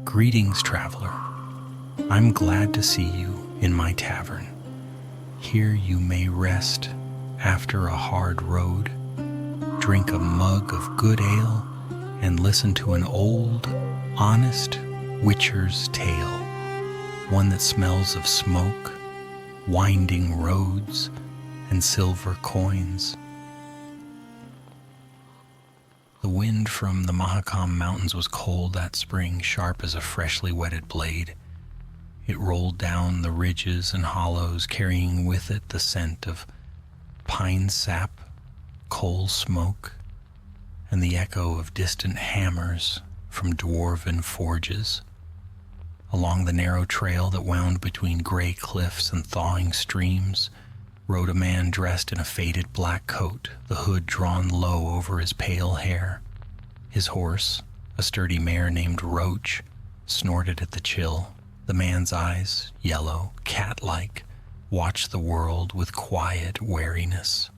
"Greetings, traveler. I'm glad to see you in my tavern. Here you may rest after a hard road, drink a mug of good ale, and listen to an old, honest witcher's tale, one that smells of smoke, winding roads, and silver coins." The wind from the Mahakam Mountains was cold that spring, sharp as a freshly whetted blade. It rolled down the ridges and hollows, carrying with it the scent of pine sap, coal smoke, and the echo of distant hammers from dwarven forges. Along the narrow trail that wound between gray cliffs and thawing streams rode a man dressed in a faded black coat, the hood drawn low over his pale hair. His horse, a sturdy mare named Roach, snorted at the chill. The man's eyes, yellow, cat-like, watched the world with quiet wariness.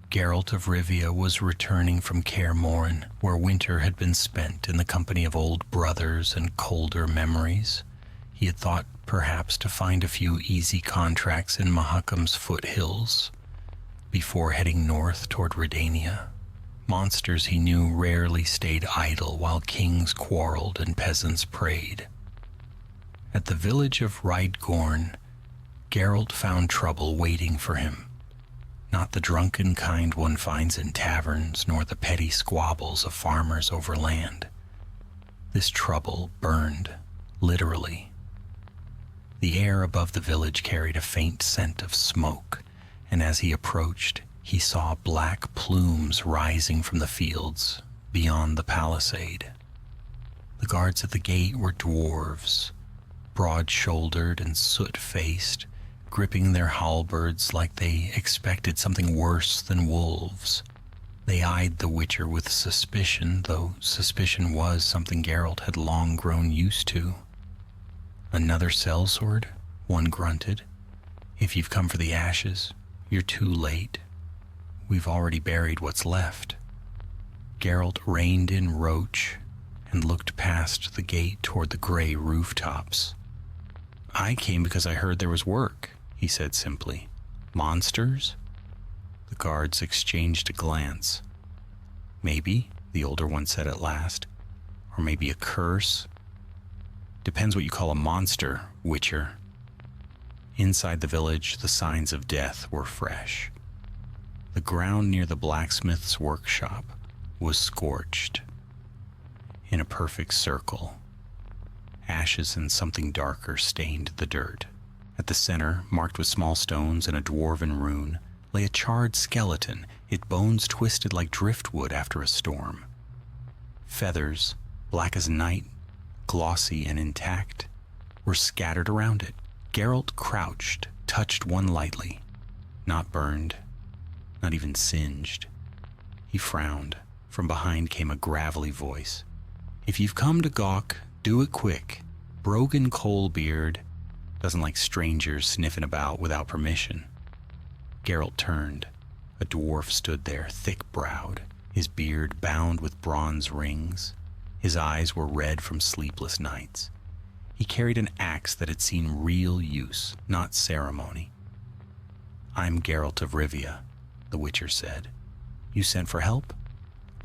Geralt of Rivia was returning from Kaer Morhen, where winter had been spent in the company of old brothers and colder memories. He had thought perhaps to find a few easy contracts in Mahakam's foothills before heading north toward Redania. Monsters, he knew, rarely stayed idle while kings quarreled and peasants prayed. At the village of Rydgorn, Geralt found trouble waiting for him. Not the drunken kind one finds in taverns, nor the petty squabbles of farmers over land. This trouble burned, literally. The air above the village carried a faint scent of smoke, and as he approached, he saw black plumes rising from the fields beyond the palisade. The guards at the gate were dwarves, broad-shouldered and soot-faced, gripping their halberds like they expected something worse than wolves. They eyed the Witcher with suspicion, though suspicion was something Geralt had long grown used to. "Another sellsword?" one grunted. "If you've come for the ashes, you're too late. We've already buried what's left." Geralt reined in Roach and looked past the gate toward the gray rooftops. "I came because I heard there was work," he said simply. "Monsters?" The guards exchanged a glance. "Maybe," the older one said at last. "Or maybe a curse. Depends what you call a monster, Witcher." Inside the village, the signs of death were fresh. The ground near the blacksmith's workshop was scorched in a perfect circle. Ashes and something darker stained the dirt. At the center, marked with small stones and a dwarven rune, lay a charred skeleton, its bones twisted like driftwood after a storm. Feathers, black as night, glossy and intact, were scattered around it. Geralt crouched, touched one lightly. Not burned, not even singed. He frowned. From behind came a gravelly voice. "If you've come to gawk, do it quick. Brogan Coalbeard doesn't like strangers sniffing about without permission." Geralt turned. A dwarf stood there, thick-browed, his beard bound with bronze rings. His eyes were red from sleepless nights. He carried an axe that had seen real use, not ceremony. "I'm Geralt of Rivia," the Witcher said. "You sent for help?"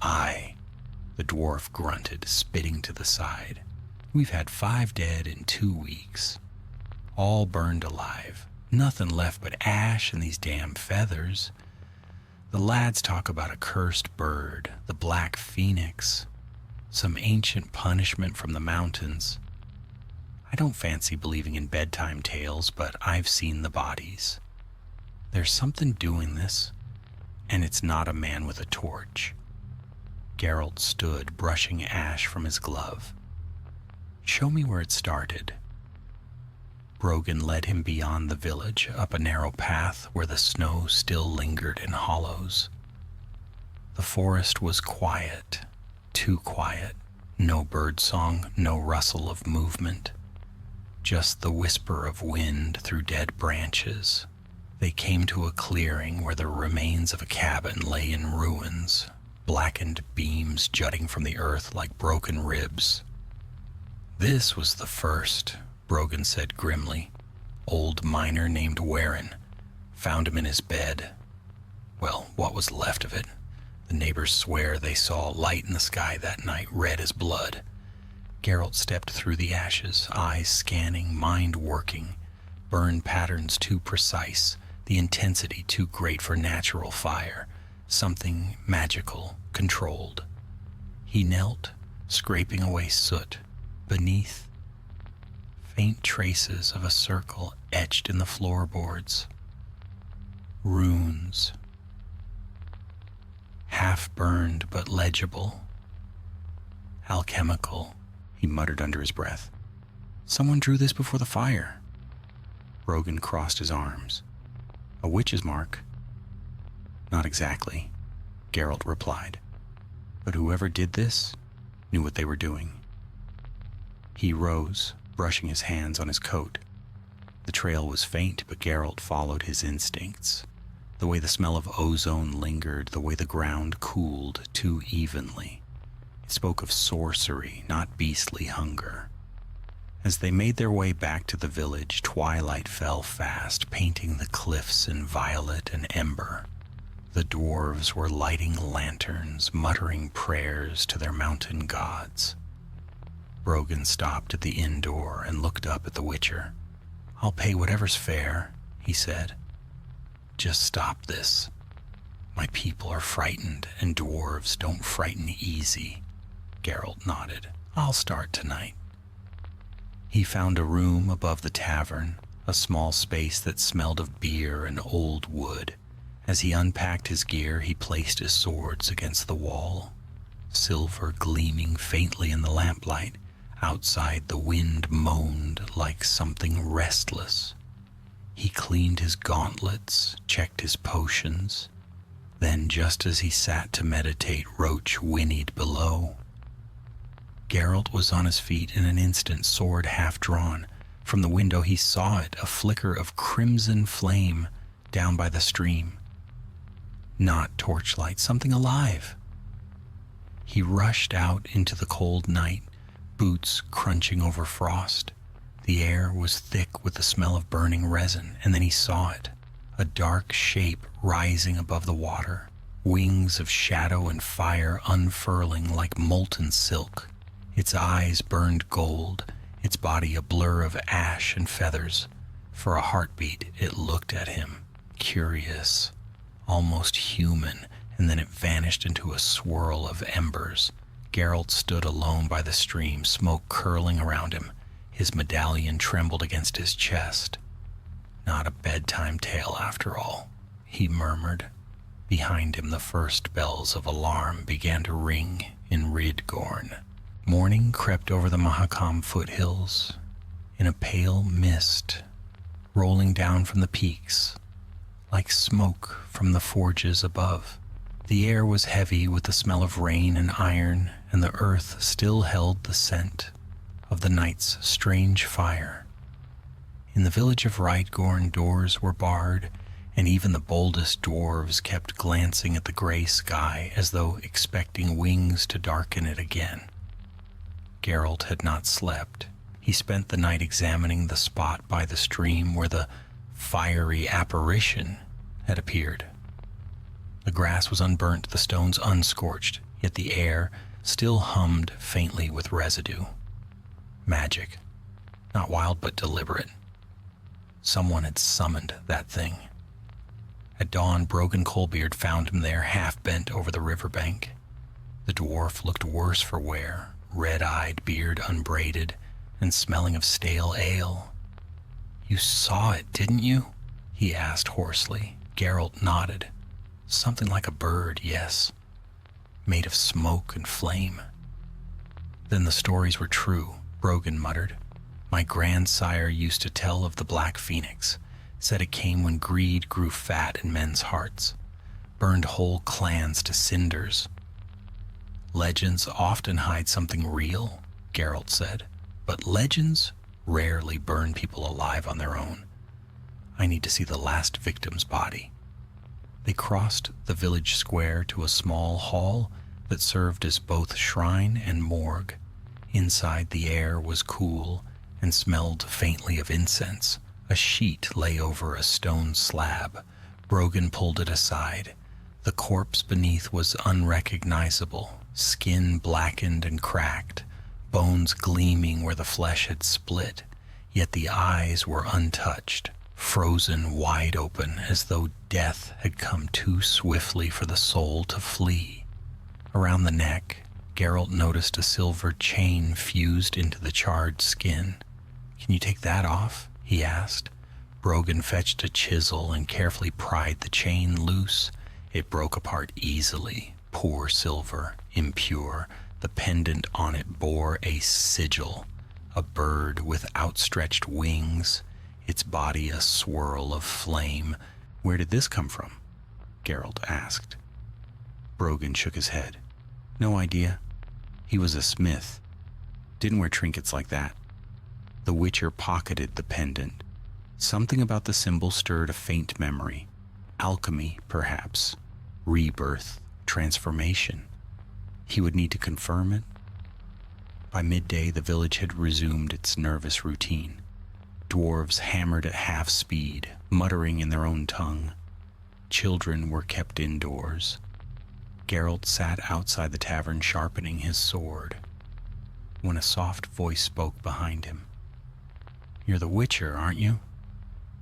"Aye," the dwarf grunted, spitting to the side. "We've had 5 dead in 2 weeks. All burned alive. Nothing left but ash and these damn feathers. The lads talk about a cursed bird, the Black Phoenix. Some ancient punishment from the mountains. I don't fancy believing in bedtime tales, but I've seen the bodies. There's something doing this, and it's not a man with a torch." Geralt stood, brushing ash from his glove. "Show me where it started." Brogan led him beyond the village, up a narrow path where the snow still lingered in hollows. The forest was quiet, too quiet. No birdsong, no rustle of movement. Just the whisper of wind through dead branches. They came to a clearing where the remains of a cabin lay in ruins, blackened beams jutting from the earth like broken ribs. This was the first, Brogan said grimly. Old miner named Warren. Found him in his bed. Well, what was left of it. The neighbors swear they saw light in the sky that night, red as blood. Geralt stepped through the ashes, eyes scanning, mind working. Burn patterns too precise, the intensity too great for natural fire. Something magical, controlled. He knelt, scraping away soot. Beneath, faint traces of a circle etched in the floorboards. Runes. Half-burned but legible. Alchemical, he muttered under his breath. Someone drew this before the fire. Brogan crossed his arms. A witch's mark? Not exactly, Geralt replied. But whoever did this knew what they were doing. He rose, brushing his hands on his coat. The trail was faint, but Geralt followed his instincts. The way the smell of ozone lingered, the way the ground cooled too evenly. It spoke of sorcery, not beastly hunger. As they made their way back to the village, twilight fell fast, painting the cliffs in violet and ember. The dwarves were lighting lanterns, muttering prayers to their mountain gods. Brogan stopped at the inn door and looked up at the Witcher. I'll pay whatever's fair, he said. Just stop this. My people are frightened, and dwarves don't frighten easy. Geralt nodded. I'll start tonight. He found a room above the tavern, a small space that smelled of beer and old wood. As he unpacked his gear, he placed his swords against the wall, silver gleaming faintly in the lamplight. Outside, the wind moaned like something restless. He cleaned his gauntlets, checked his potions. Then, just as he sat to meditate, Roach whinnied below. Geralt was on his feet in an instant, sword half drawn. From the window he saw it, a flicker of crimson flame down by the stream. Not torchlight, something alive. He rushed out into the cold night, boots crunching over frost. The air was thick with the smell of burning resin, and then he saw it, a dark shape rising above the water, wings of shadow and fire unfurling like molten silk. Its eyes burned gold, its body a blur of ash and feathers. For a heartbeat, it looked at him, curious, almost human, and then it vanished into a swirl of embers. Geralt stood alone by the stream, smoke curling around him. His medallion trembled against his chest. Not a bedtime tale after all, he murmured. Behind him the first bells of alarm began to ring in Ridgorn. Morning crept over the Mahakam foothills in a pale mist, rolling down from the peaks, like smoke from the forges above. The air was heavy with the smell of rain and iron, and the earth still held the scent of the night's strange fire. In the village of Ridgorn, doors were barred, and even the boldest dwarves kept glancing at the gray sky as though expecting wings to darken it again. Geralt had not slept. He spent the night examining the spot by the stream where the fiery apparition had appeared. The grass was unburnt, the stones unscorched, yet the air still hummed faintly with residue. Magic. Not wild, but deliberate. Someone had summoned that thing. At dawn, Brogan Coalbeard found him there, half bent over the riverbank. The dwarf looked worse for wear, red-eyed, beard unbraided, and smelling of stale ale. You saw it, didn't you? He asked hoarsely. Geralt nodded. Something like a bird, yes. Made of smoke and flame. Then the stories were true, Brogan muttered. My grandsire used to tell of the Black Phoenix, said it came when greed grew fat in men's hearts, burned whole clans to cinders. Legends often hide something real, Geralt said, but legends rarely burn people alive on their own. I need to see the last victim's body. They crossed the village square to a small hall that served as both shrine and morgue. Inside, the air was cool and smelled faintly of incense. A sheet lay over a stone slab. Brogan pulled it aside. The corpse beneath was unrecognizable, skin blackened and cracked, bones gleaming where the flesh had split, yet the eyes were untouched, frozen wide open as though death had come too swiftly for the soul to flee. Around the neck, Geralt noticed a silver chain fused into the charred skin. "Can you take that off?" he asked. Brogan fetched a chisel and carefully pried the chain loose. It broke apart easily, poor silver, impure. The pendant on it bore a sigil, a bird with outstretched wings, its body a swirl of flame. "Where did this come from?" Geralt asked. Brogan shook his head. "No idea. He was a smith. Didn't wear trinkets like that." The Witcher pocketed the pendant. Something about the symbol stirred a faint memory. Alchemy, perhaps. Rebirth, transformation. He would need to confirm it. By midday, the village had resumed its nervous routine. Dwarves hammered at half speed, muttering in their own tongue. Children were kept indoors. Geralt sat outside the tavern sharpening his sword, when a soft voice spoke behind him. "You're the Witcher, aren't you?"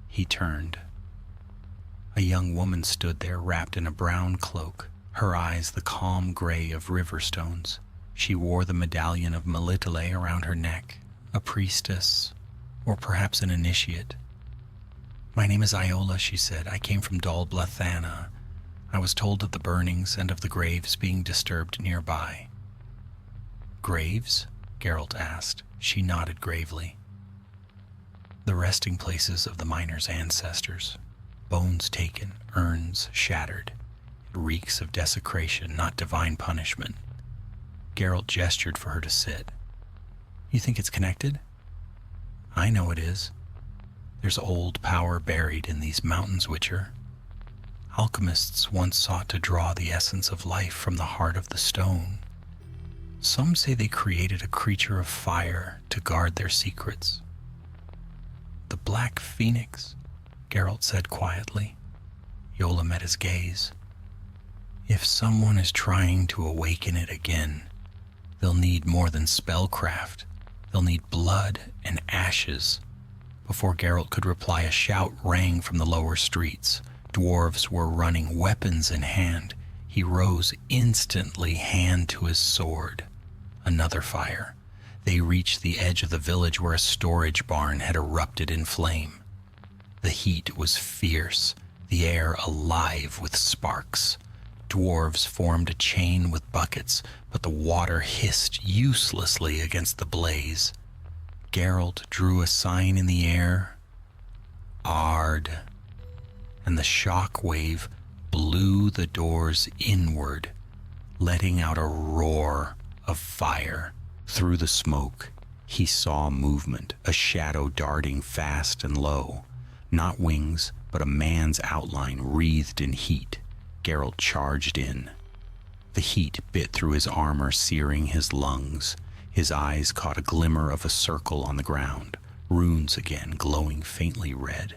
He turned. A young woman stood there wrapped in a brown cloak, her eyes the calm gray of river stones. She wore the medallion of Melitele around her neck, a priestess, or perhaps an initiate. "My name is Iola," she said. "I came from Dol Blathana. I was told of the burnings and of the graves being disturbed nearby." "Graves?" Geralt asked. She nodded gravely. "The resting places of the miners' ancestors. Bones taken, urns shattered. It reeks of desecration, not divine punishment." Geralt gestured for her to sit. "You think it's connected?" "I know it is. There's old power buried in these mountains, Witcher. Alchemists once sought to draw the essence of life from the heart of the stone. Some say they created a creature of fire to guard their secrets." "The Black Phoenix," Geralt said quietly. Yola met his gaze. "If someone is trying to awaken it again, they'll need more than spellcraft. They'll need blood and ashes." Before Geralt could reply, a shout rang from the lower streets. Dwarves were running, weapons in hand. He rose instantly, hand to his sword. Another fire. They reached the edge of the village where a storage barn had erupted in flame. The heat was fierce, the air alive with sparks. Dwarves formed a chain with buckets, but the water hissed uselessly against the blaze. Geralt drew a sign in the air, "Ard," and the shock wave blew the doors inward, letting out a roar of fire. Through the smoke, he saw movement, a shadow darting fast and low. Not wings, but a man's outline wreathed in heat. Geralt charged in. The heat bit through his armor, searing his lungs. His eyes caught a glimmer of a circle on the ground, runes again glowing faintly red.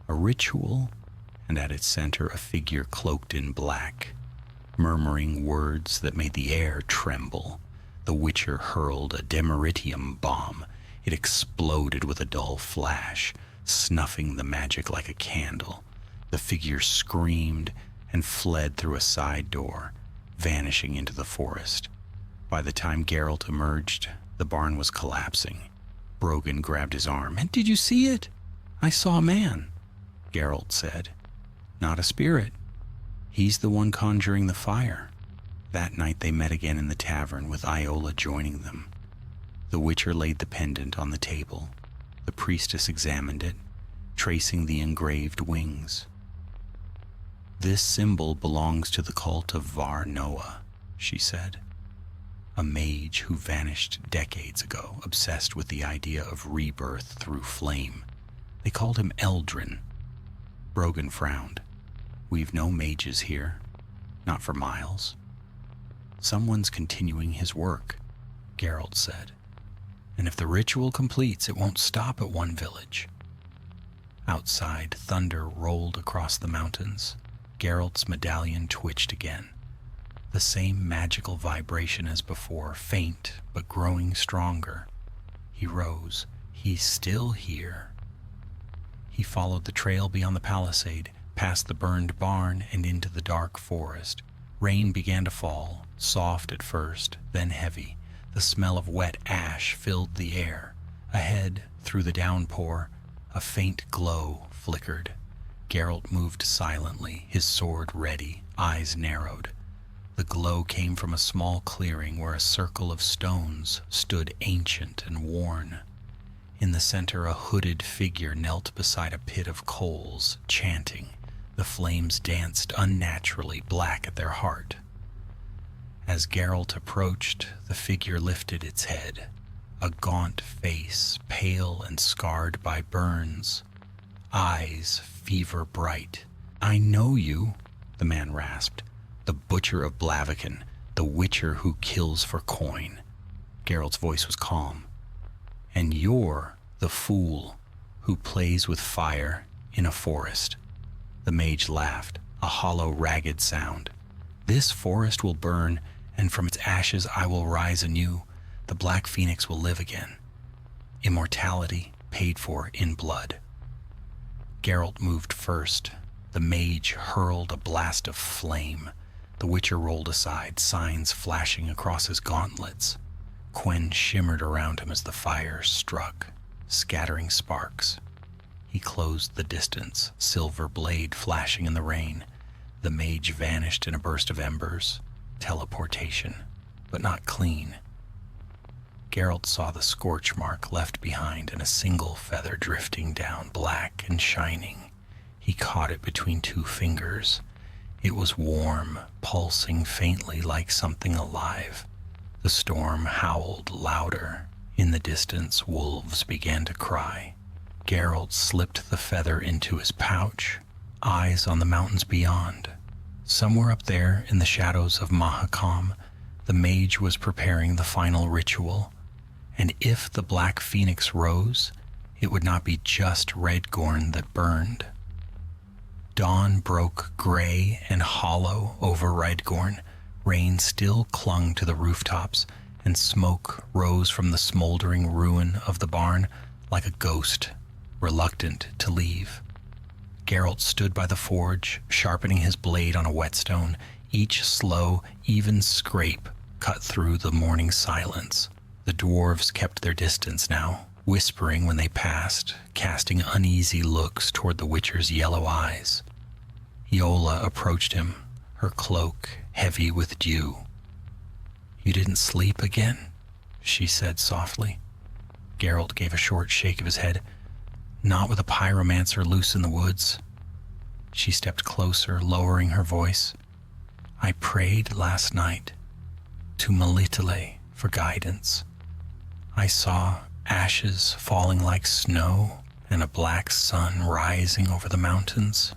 A ritual, and at its center a figure cloaked in black, murmuring words that made the air tremble. The Witcher hurled a demeritium bomb. It exploded with a dull flash, snuffing the magic like a candle. The figure screamed and fled through a side door, vanishing into the forest. By the time Geralt emerged, the barn was collapsing. Brogan grabbed his arm. "And did you see it?" "I saw a man," Geralt said. "Not a spirit. He's the one conjuring the fire." That night they met again in the tavern, with Iola joining them. The Witcher laid the pendant on the table. The priestess examined it, tracing the engraved wings. "This symbol belongs to the cult of Var Noah," she said. "A mage who vanished decades ago, obsessed with the idea of rebirth through flame. They called him Eldrin." Brogan frowned. "We've no mages here. Not for miles." "Someone's continuing his work." Geralt said. "And if the ritual completes, it won't stop at one village." Outside, thunder rolled across the mountains. Geralt's medallion twitched again. The same magical vibration as before, faint but growing stronger. He rose. "He's still here." He followed the trail beyond the palisade, past the burned barn and into the dark forest. Rain began to fall, soft at first, then heavy. The smell of wet ash filled the air. Ahead, through the downpour, a faint glow flickered. Geralt moved silently, his sword ready, eyes narrowed. The glow came from a small clearing where a circle of stones stood ancient and worn. In the center, a hooded figure knelt beside a pit of coals, chanting. The flames danced unnaturally, black at their heart. As Geralt approached, the figure lifted its head, a gaunt face, pale and scarred by burns, eyes fever bright. "I know you," the man rasped. "The Butcher of Blaviken, the Witcher who kills for coin." Geralt's voice was calm. "And you're the fool who plays with fire in a forest." The mage laughed, a hollow, ragged sound. "This forest will burn, and from its ashes I will rise anew. The Black Phoenix will live again. Immortality paid for in blood." Geralt moved first. The mage hurled a blast of flame. The Witcher rolled aside, signs flashing across his gauntlets. Quen shimmered around him as the fire struck, scattering sparks. He closed the distance, silver blade flashing in the rain. The mage vanished in a burst of embers. Teleportation, but not clean. Geralt saw the scorch mark left behind and a single feather drifting down, black and shining. He caught it between two fingers. It was warm, pulsing faintly like something alive. The storm howled louder. In the distance, wolves began to cry. Geralt slipped the feather into his pouch, eyes on the mountains beyond. Somewhere up there in the shadows of Mahakam, the mage was preparing the final ritual. And if the Black Phoenix rose, it would not be just Redgorn that burned. Dawn broke gray and hollow over Redgorn. Rain still clung to the rooftops, and smoke rose from the smoldering ruin of the barn like a ghost, reluctant to leave. Geralt stood by the forge, sharpening his blade on a whetstone. Each slow, even scrape cut through the morning silence. The dwarves kept their distance now, whispering when they passed, casting uneasy looks toward the Witcher's yellow eyes. Iola approached him, her cloak heavy with dew. "You didn't sleep again?" she said softly. Geralt gave a short shake of his head. "Not with a pyromancer loose in the woods." She stepped closer, lowering her voice. "I prayed last night to Melitele for guidance. I saw ashes falling like snow and a black sun rising over the mountains."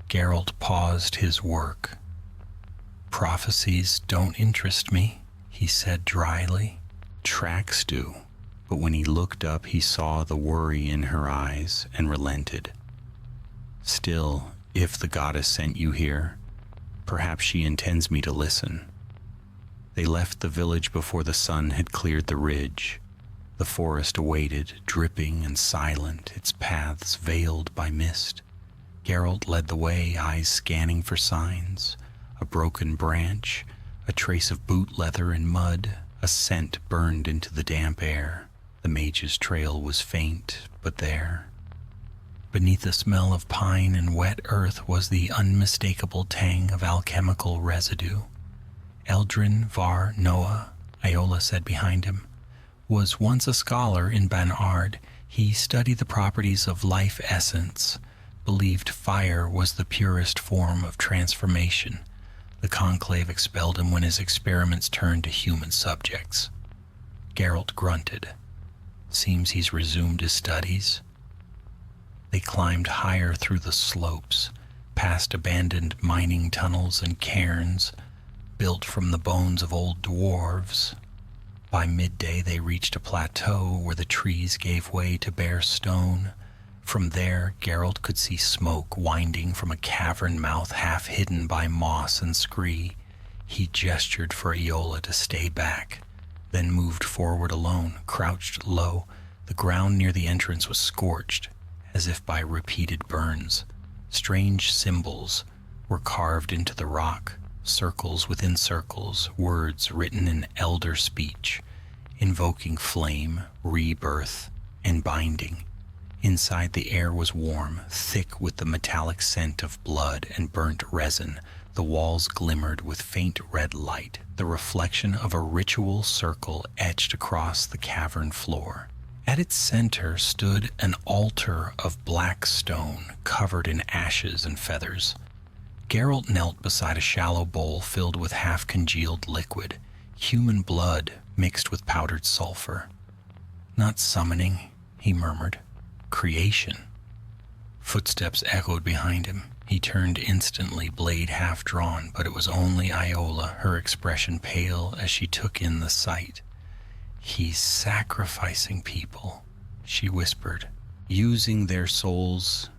Geralt paused his work. "Prophecies don't interest me," he said dryly. "Tracks do." But when he looked up, he saw the worry in her eyes and relented. "Still, if the goddess sent you here, perhaps she intends me to listen." They left the village before the sun had cleared the ridge. The forest awaited, dripping and silent, its paths veiled by mist. Geralt led the way, eyes scanning for signs. A broken branch, a trace of boot leather in mud, a scent burned into the damp air. The mage's trail was faint, but there. Beneath the smell of pine and wet earth was the unmistakable tang of alchemical residue. Eldrin Var Noah, Iola said behind him, was once a scholar in Banard. He studied the properties of life essence, believed fire was the purest form of transformation. The Conclave expelled him when his experiments turned to human subjects. Geralt grunted. "Seems he's resumed his studies." They climbed higher through the slopes, past abandoned mining tunnels and cairns, built from the bones of old dwarves. By midday they reached a plateau where the trees gave way to bare stone. From there, Geralt could see smoke winding from a cavern mouth half hidden by moss and scree. He gestured for Iola to stay back, then moved forward alone, crouched low. The ground near the entrance was scorched, as if by repeated burns. Strange symbols were carved into the rock, circles within circles, words written in elder speech, invoking flame, rebirth, and binding. Inside, the air was warm, thick with the metallic scent of blood and burnt resin. The walls glimmered with faint red light, the reflection of a ritual circle etched across the cavern floor. At its center stood an altar of black stone covered in ashes and feathers. Geralt knelt beside a shallow bowl filled with half-congealed liquid, human blood mixed with powdered sulfur. "Not summoning," he murmured. "Creation." Footsteps echoed behind him. He turned instantly, blade half drawn, but it was only Iola, her expression pale as she took in the sight. "He's sacrificing people," she whispered, "using their souls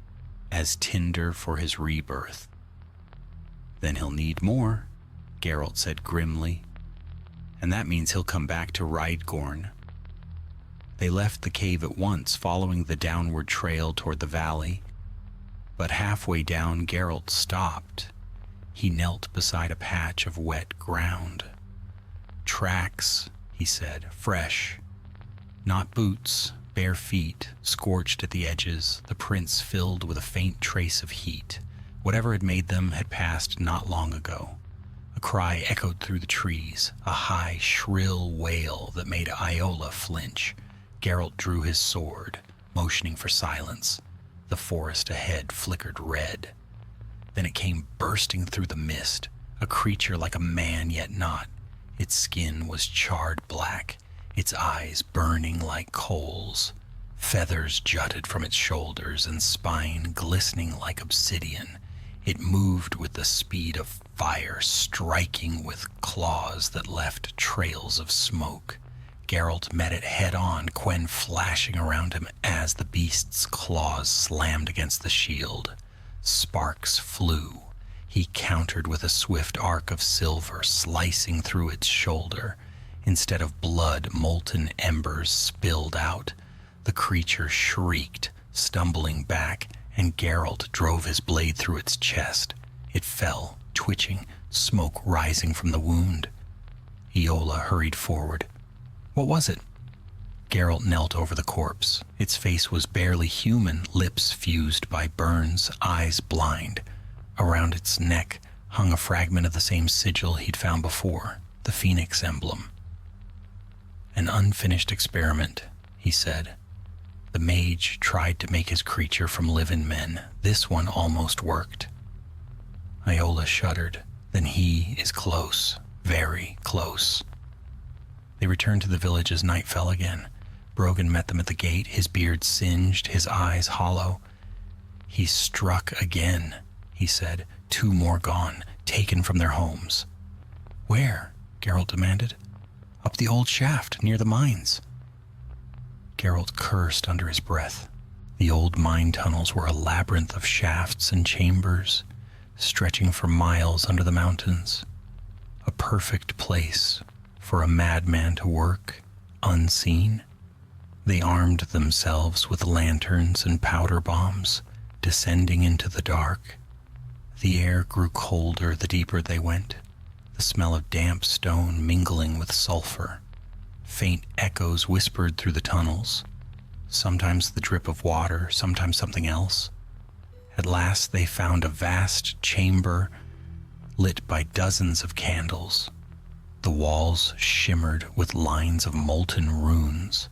as tinder for his rebirth." "Then he'll need more," Geralt said grimly. "And that means he'll come back to Rydgorn." They left the cave at once, following the downward trail toward the valley. But halfway down, Geralt stopped. He knelt beside a patch of wet ground. "Tracks," he said, "fresh. Not boots, bare feet, scorched at the edges, the prints filled with a faint trace of heat. Whatever had made them had passed not long ago." A cry echoed through the trees, a high, shrill wail that made Iola flinch. Geralt drew his sword, motioning for silence. The forest ahead flickered red. Then it came bursting through the mist, a creature like a man yet not. Its skin was charred black, its eyes burning like coals. Feathers jutted from its shoulders and spine glistening like obsidian. It moved with the speed of fire, striking with claws that left trails of smoke. Geralt met it head-on, Quen flashing around him as the beast's claws slammed against the shield. Sparks flew. He countered with a swift arc of silver, slicing through its shoulder. Instead of blood, molten embers spilled out. The creature shrieked, stumbling back, and Geralt drove his blade through its chest. It fell, twitching, smoke rising from the wound. Iola hurried forward. "What was it?" Geralt knelt over the corpse. Its face was barely human, lips fused by burns, eyes blind. Around its neck hung a fragment of the same sigil he'd found before, the phoenix emblem. "An unfinished experiment," he said. "The mage tried to make his creature from living men. This one almost worked." Iola shuddered. "Then he is close, very close." They returned to the village as night fell again. Brogan met them at the gate, his beard singed, his eyes hollow. "He struck again," he said. "2 more gone, taken from their homes." "Where?" Geralt demanded. "Up the old shaft, near the mines." Geralt cursed under his breath. The old mine tunnels were a labyrinth of shafts and chambers, stretching for miles under the mountains. A perfect place for a madman to work, unseen. They armed themselves with lanterns and powder bombs, descending into the dark. The air grew colder the deeper they went, the smell of damp stone mingling with sulfur. Faint echoes whispered through the tunnels, sometimes the drip of water, sometimes something else. At last they found a vast chamber lit by dozens of candles. The walls shimmered with lines of molten runes.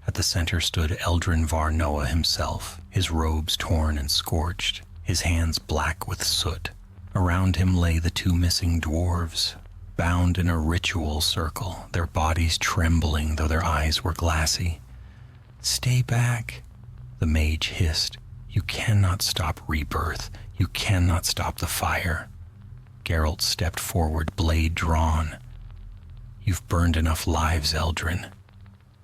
At the center stood Eldrin Var Noah himself, his robes torn and scorched, his hands black with soot. Around him lay the 2 missing dwarves, bound in a ritual circle, their bodies trembling though their eyes were glassy. "Stay back," the mage hissed. "You cannot stop rebirth. You cannot stop the fire." Geralt stepped forward, blade drawn. You've burned enough lives, Eldrin.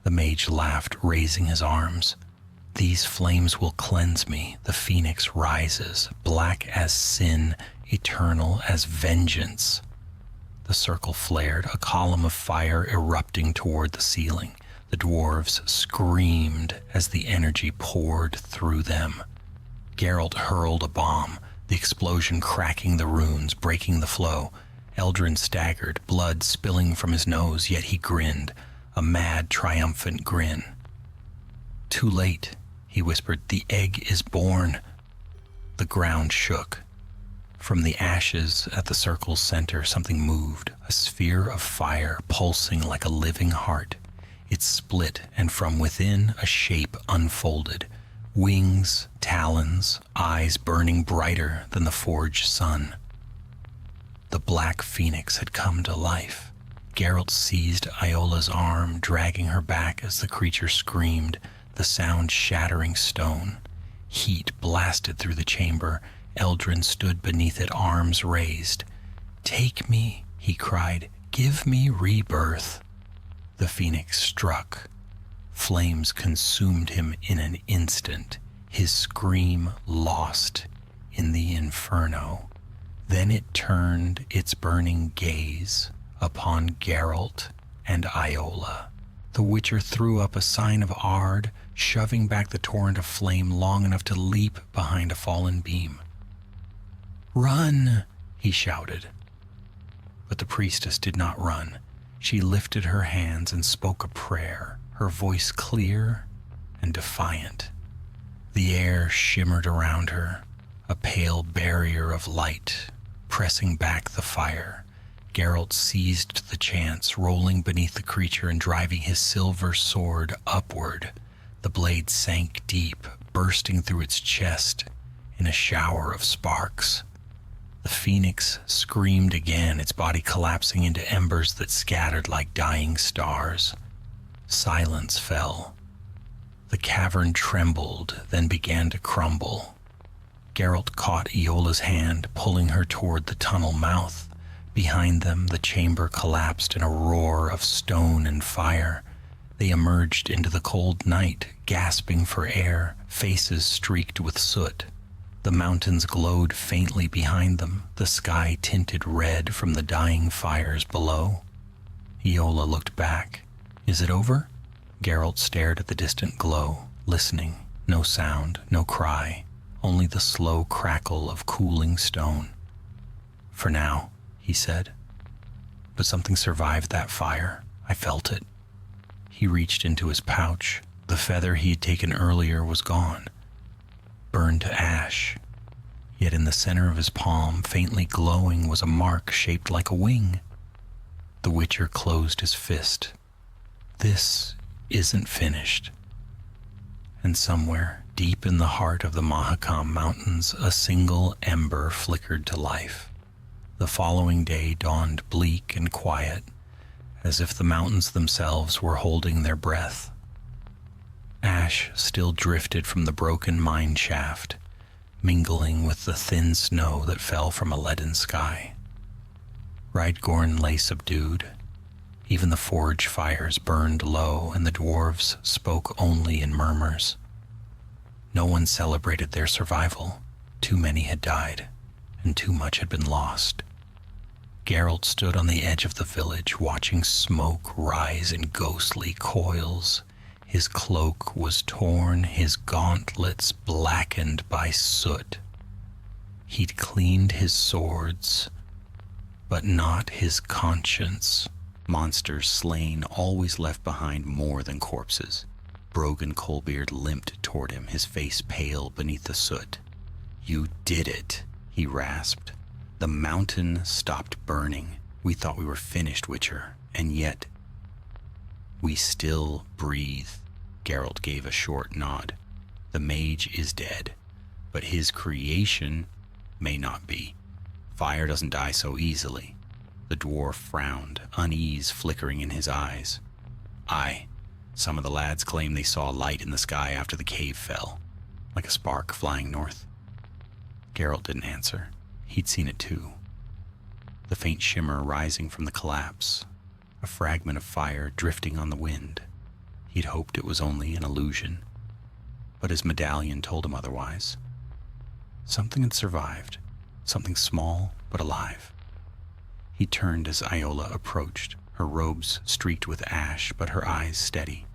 The mage laughed, raising his arms. These flames will cleanse me. The phoenix rises, black as sin, eternal as vengeance. The circle flared, a column of fire erupting toward the ceiling. The dwarves screamed as the energy poured through them. Geralt hurled a bomb, the explosion cracking the runes, breaking the flow. Eldrin staggered, blood spilling from his nose, yet he grinned, a mad, triumphant grin. "Too late," he whispered. "The egg is born." The ground shook. From the ashes at the circle's center, something moved, a sphere of fire pulsing like a living heart. It split, and from within a shape unfolded. Wings, talons, eyes burning brighter than the forged sun. The black phoenix had come to life. Geralt seized Iola's arm, dragging her back as the creature screamed, the sound shattering stone. Heat blasted through the chamber. Eldrin stood beneath it, arms raised. "Take me," he cried. "Give me rebirth." The phoenix struck. Flames consumed him in an instant, his scream lost in the inferno. Then it turned its burning gaze upon Geralt and Iola. The Witcher threw up a sign of Ard, shoving back the torrent of flame long enough to leap behind a fallen beam. "Run!" he shouted. But the priestess did not run. She lifted her hands and spoke a prayer, her voice clear and defiant. The air shimmered around her, a pale barrier of light, pressing back the fire. Geralt seized the chance, rolling beneath the creature and driving his silver sword upward. The blade sank deep, bursting through its chest in a shower of sparks. The phoenix screamed again, its body collapsing into embers that scattered like dying stars. Silence fell. The cavern trembled, then began to crumble. Geralt caught Iola's hand, pulling her toward the tunnel mouth. Behind them, the chamber collapsed in a roar of stone and fire. They emerged into the cold night, gasping for air, faces streaked with soot. The mountains glowed faintly behind them, the sky tinted red from the dying fires below. Iola looked back. "Is it over?" Geralt stared at the distant glow, listening. No sound, no cry, only the slow crackle of cooling stone. "For now," he said. But something survived that fire. I felt it. He reached into his pouch. The feather he had taken earlier was gone, burned to ash. Yet in the center of his palm, faintly glowing, was a mark shaped like a wing. The Witcher closed his fist. "This isn't finished." And somewhere, deep in the heart of the Mahakam Mountains, a single ember flickered to life. The following day dawned bleak and quiet, as if the mountains themselves were holding their breath. Ash still drifted from the broken mine shaft, mingling with the thin snow that fell from a leaden sky. Rydgorn lay subdued. Even the forge fires burned low, and the dwarves spoke only in murmurs. No one celebrated their survival. Too many had died, and too much had been lost. Geralt stood on the edge of the village, watching smoke rise in ghostly coils. His cloak was torn, his gauntlets blackened by soot. He'd cleaned his swords, but not his conscience. Monsters slain always left behind more than corpses. Brogan Colbeard limped toward him, his face pale beneath the soot. "You did it," he rasped. "The mountain stopped burning. We thought we were finished, Witcher, and yet we still breathe." Geralt gave a short nod. "The mage is dead, but his creation may not be. Fire doesn't die so easily." The dwarf frowned, unease flickering in his eyes. "Aye, some of the lads claim they saw light in the sky after the cave fell, like a spark flying north." Geralt didn't answer. He'd seen it too. The faint shimmer rising from the collapse. a fragment of fire drifting on the wind. He'd hoped it was only an illusion, but his medallion told him otherwise. Something had survived, something small but alive. He turned as Iola approached, her robes streaked with ash, but her eyes steady.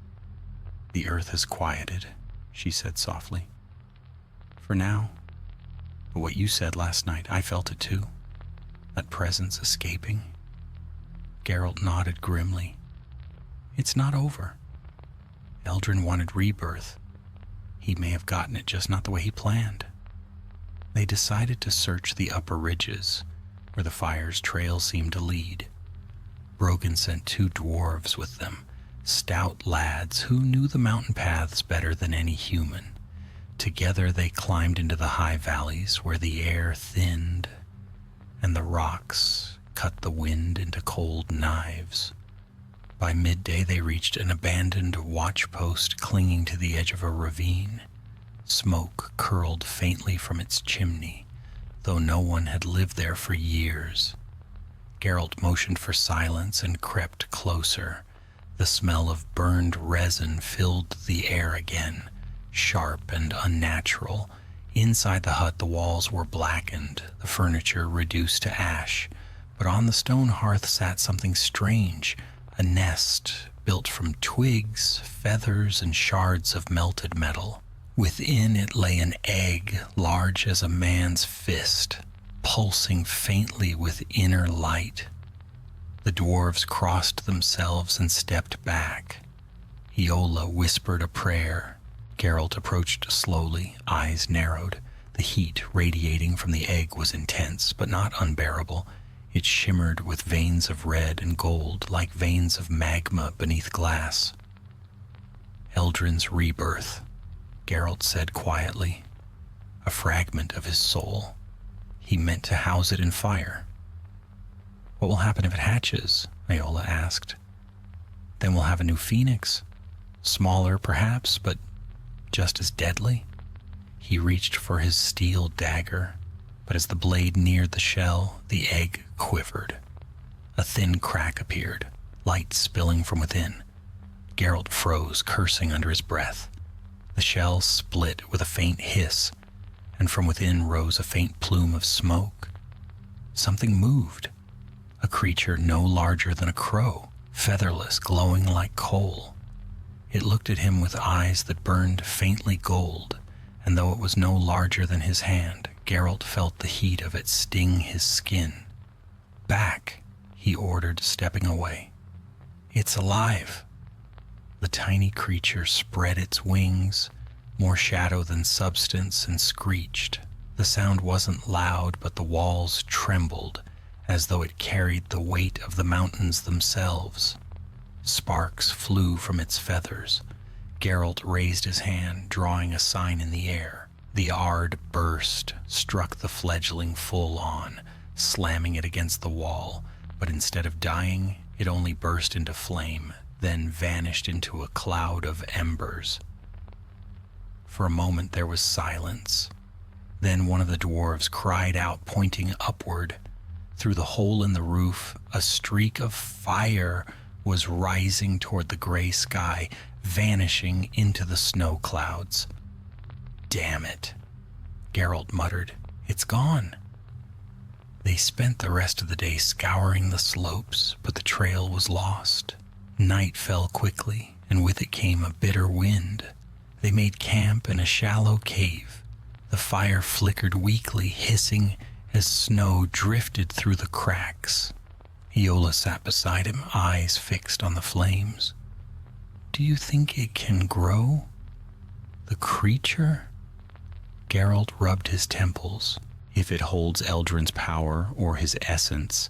"The earth has quieted," she said softly. "For now. But what you said last night, I felt it too. That presence escaping." Geralt nodded grimly. "It's not over. Eldrin wanted rebirth. He may have gotten it, just not the way he planned." They decided to search the upper ridges, where the fire's trail seemed to lead. Brogan sent 2 dwarves with them, stout lads who knew the mountain paths better than any human. Together they climbed into the high valleys where the air thinned and the rocks cut the wind into cold knives. By midday they reached an abandoned watch post clinging to the edge of a ravine. Smoke curled faintly from its chimney, though no one had lived there for years. Geralt motioned for silence and crept closer. The smell of burned resin filled the air again, sharp and unnatural. Inside the hut the walls were blackened, the furniture reduced to ash, but on the stone hearth sat something strange, a nest built from twigs, feathers, and shards of melted metal. Within it lay an egg large as a man's fist, pulsing faintly with inner light. The dwarves crossed themselves and stepped back. Iola whispered a prayer. Geralt approached slowly, eyes narrowed. The heat radiating from the egg was intense, but not unbearable. It shimmered with veins of red and gold, like veins of magma beneath glass. "Eldrin's rebirth," Geralt said quietly. "A fragment of his soul. He meant to house it in fire." "What will happen if it hatches?" Iola asked. "Then we'll have a new phoenix. Smaller, perhaps, but just as deadly." He reached for his steel dagger, but as the blade neared the shell, the egg quivered. A thin crack appeared, light spilling from within. Geralt froze, cursing under his breath. The shell split with a faint hiss, and from within rose a faint plume of smoke. Something moved. A creature no larger than a crow, featherless, glowing like coal. It looked at him with eyes that burned faintly gold, and though it was no larger than his hand, Geralt felt the heat of it sting his skin. "Back," he ordered, stepping away. "It's alive." The tiny creature spread its wings, more shadow than substance, and screeched. The sound wasn't loud, but the walls trembled, as though it carried the weight of the mountains themselves. Sparks flew from its feathers. Geralt raised his hand, drawing a sign in the air. The Ard burst, struck the fledgling full on, slamming it against the wall, but instead of dying, it only burst into flame, then vanished into a cloud of embers. For a moment there was silence. Then one of the dwarves cried out, pointing upward. Through the hole in the roof, a streak of fire was rising toward the gray sky, vanishing into the snow clouds. "Damn it," Geralt muttered. "It's gone." They spent the rest of the day scouring the slopes, but the trail was lost. Night fell quickly, and with it came a bitter wind. They made camp in a shallow cave. The fire flickered weakly, hissing as snow drifted through the cracks. Iola sat beside him, eyes fixed on the flames. "Do you think it can grow? The creature?" Geralt rubbed his temples. "If it holds Eldrin's power or his essence,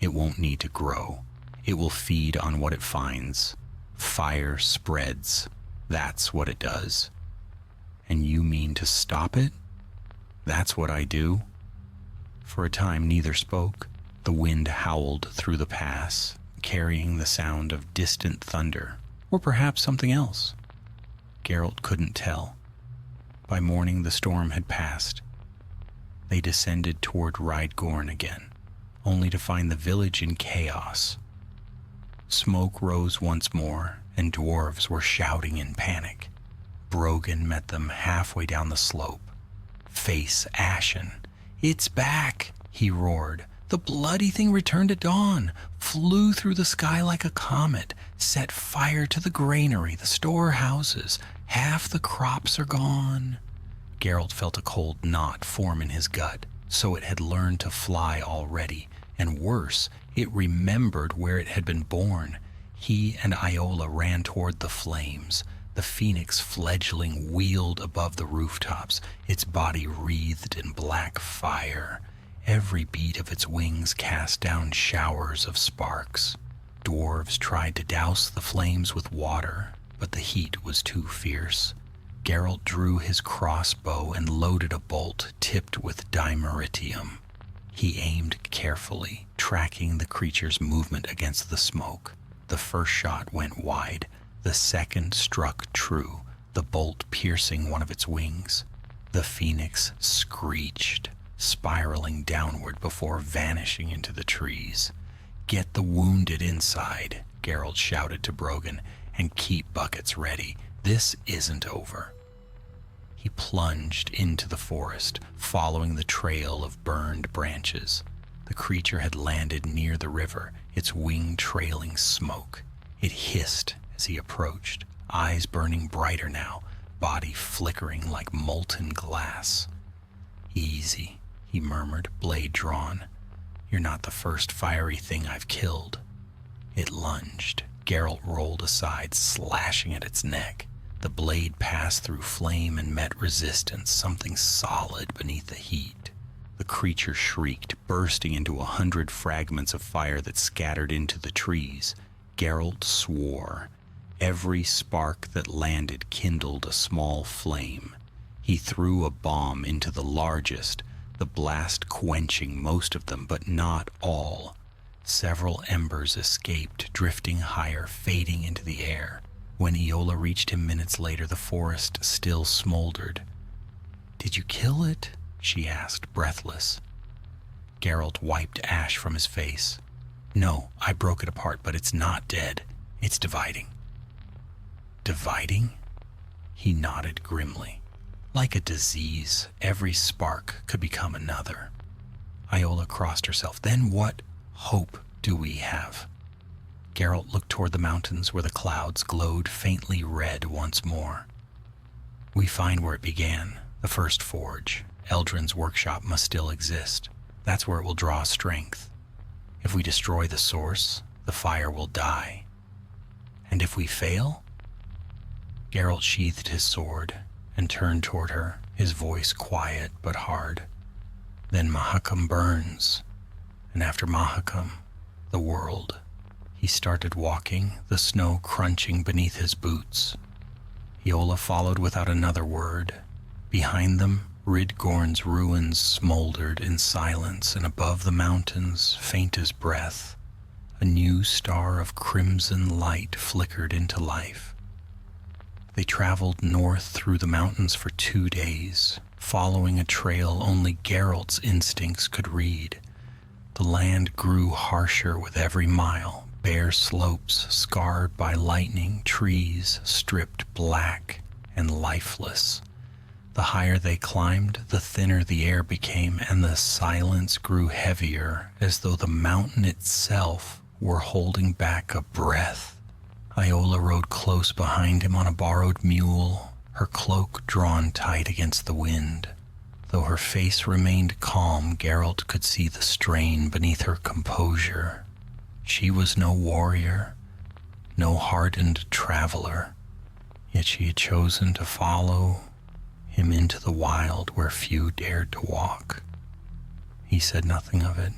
it won't need to grow. It will feed on what it finds. Fire spreads. That's what it does." "And you mean to stop it?" "That's what I do." For a time neither spoke. The wind howled through the pass, carrying the sound of distant thunder, or perhaps something else. Geralt couldn't tell. By morning the storm had passed. They descended toward Rhydgorn again, only to find the village in chaos. Smoke rose once more, and dwarves were shouting in panic. Brogan met them halfway down the slope, face ashen. "It's back!" he roared. "The bloody thing returned at dawn, flew through the sky like a comet, set fire to the granary, the storehouses. Half the crops are gone." Geralt felt a cold knot form in his gut. So it had learned to fly already, and worse, it remembered where it had been born. He and Iola ran toward the flames. The phoenix fledgling wheeled above the rooftops, its body wreathed in black fire. Every beat of its wings cast down showers of sparks. Dwarves tried to douse the flames with water, but the heat was too fierce. Geralt drew his crossbow and loaded a bolt tipped with dimeritium. He aimed carefully, tracking the creature's movement against the smoke. The first shot went wide. The second struck true, the bolt piercing one of its wings. The phoenix screeched, spiraling downward before vanishing into the trees. "Get the wounded inside," Geralt shouted to Brogan, "and keep buckets ready. This isn't over." He plunged into the forest, following the trail of burned branches. The creature had landed near the river, its wing trailing smoke. It hissed as he approached, eyes burning brighter now, body flickering like molten glass. "Easy," he murmured, blade drawn. "You're not the first fiery thing I've killed." It lunged. Geralt rolled aside, slashing at its neck. The blade passed through flame and met resistance, something solid beneath the heat. The creature shrieked, bursting into 100 fragments of fire that scattered into the trees. Geralt swore. Every spark that landed kindled a small flame. He threw a bomb into the largest, the blast quenching most of them, but not all. Several embers escaped, drifting higher, fading into the air. When Iola reached him minutes later, the forest still smoldered. "Did you kill it?" she asked, breathless. Geralt wiped ash from his face. "No, I broke it apart, but it's not dead. It's dividing." "Dividing?" He nodded grimly. Like a disease, every spark could become another. Iola crossed herself. "Then what hope do we have?" Geralt looked toward the mountains where the clouds glowed faintly red once more. "We find where it began, the first forge. Eldrin's workshop must still exist. That's where it will draw strength. If we destroy the source, the fire will die. And if we fail?" Geralt sheathed his sword and turned toward her, his voice quiet but hard. "Then Mahakam burns, and after Mahakam, the world." He started walking, the snow crunching beneath his boots. Iola followed without another word. Behind them, Ridgorn's ruins smoldered in silence, and above the mountains, faint as breath, a new star of crimson light flickered into life. They traveled north through the mountains for 2 days, following a trail only Geralt's instincts could read. The land grew harsher with every mile. Bare slopes scarred by lightning, trees stripped black and lifeless. The higher they climbed, the thinner the air became, and the silence grew heavier, as though the mountain itself were holding back a breath. Iola rode close behind him on a borrowed mule, her cloak drawn tight against the wind. Though her face remained calm, Geralt could see the strain beneath her composure. She was no warrior, no hardened traveler, yet she had chosen to follow him into the wild where few dared to walk. He said nothing of it.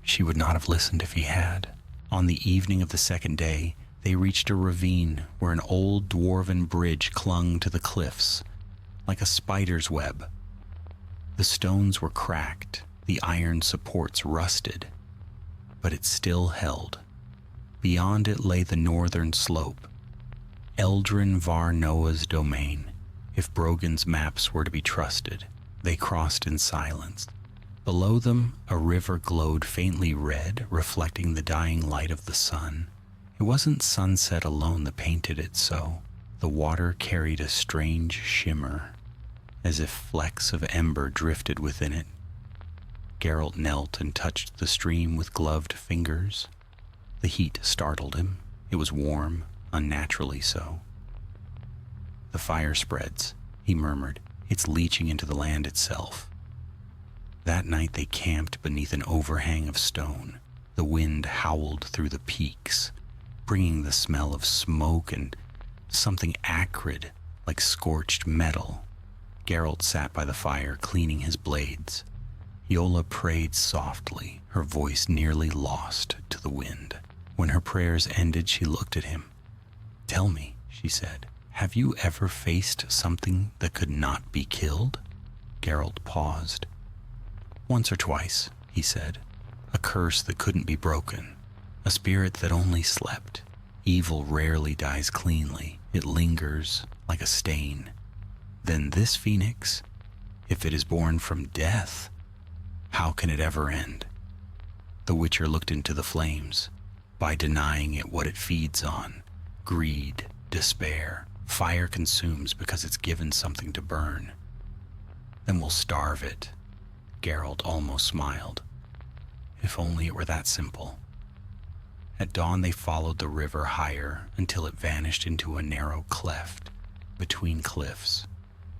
She would not have listened if he had. On the evening of the second day, they reached a ravine where an old dwarven bridge clung to the cliffs, like a spider's web. The stones were cracked, the iron supports rusted, but it still held. Beyond it lay the northern slope, Eldrin Var Noah's domain. If Brogan's maps were to be trusted, they crossed in silence. Below them, a river glowed faintly red, reflecting the dying light of the sun. It wasn't sunset alone that painted it so. The water carried a strange shimmer, as if flecks of ember drifted within it. Geralt knelt and touched the stream with gloved fingers. The heat startled him. It was warm, unnaturally so. "The fire spreads," he murmured. "It's leaching into the land itself." That night they camped beneath an overhang of stone. The wind howled through the peaks, bringing the smell of smoke and something acrid, like scorched metal. Geralt sat by the fire, cleaning his blades. Yola prayed softly, her voice nearly lost to the wind. When her prayers ended, she looked at him. "Tell me," she said, "have you ever faced something that could not be killed?" Geralt paused. "Once or twice," he said. "A curse that couldn't be broken. A spirit that only slept. Evil rarely dies cleanly. It lingers like a stain. Then this phoenix, if it is born from death, how can it ever end?" The Witcher looked into the flames. By denying it what it feeds on, greed, despair, fire consumes because it's given something to burn. "Then we'll starve it." Geralt almost smiled. If only it were that simple. At dawn they followed the river higher until it vanished into a narrow cleft between cliffs.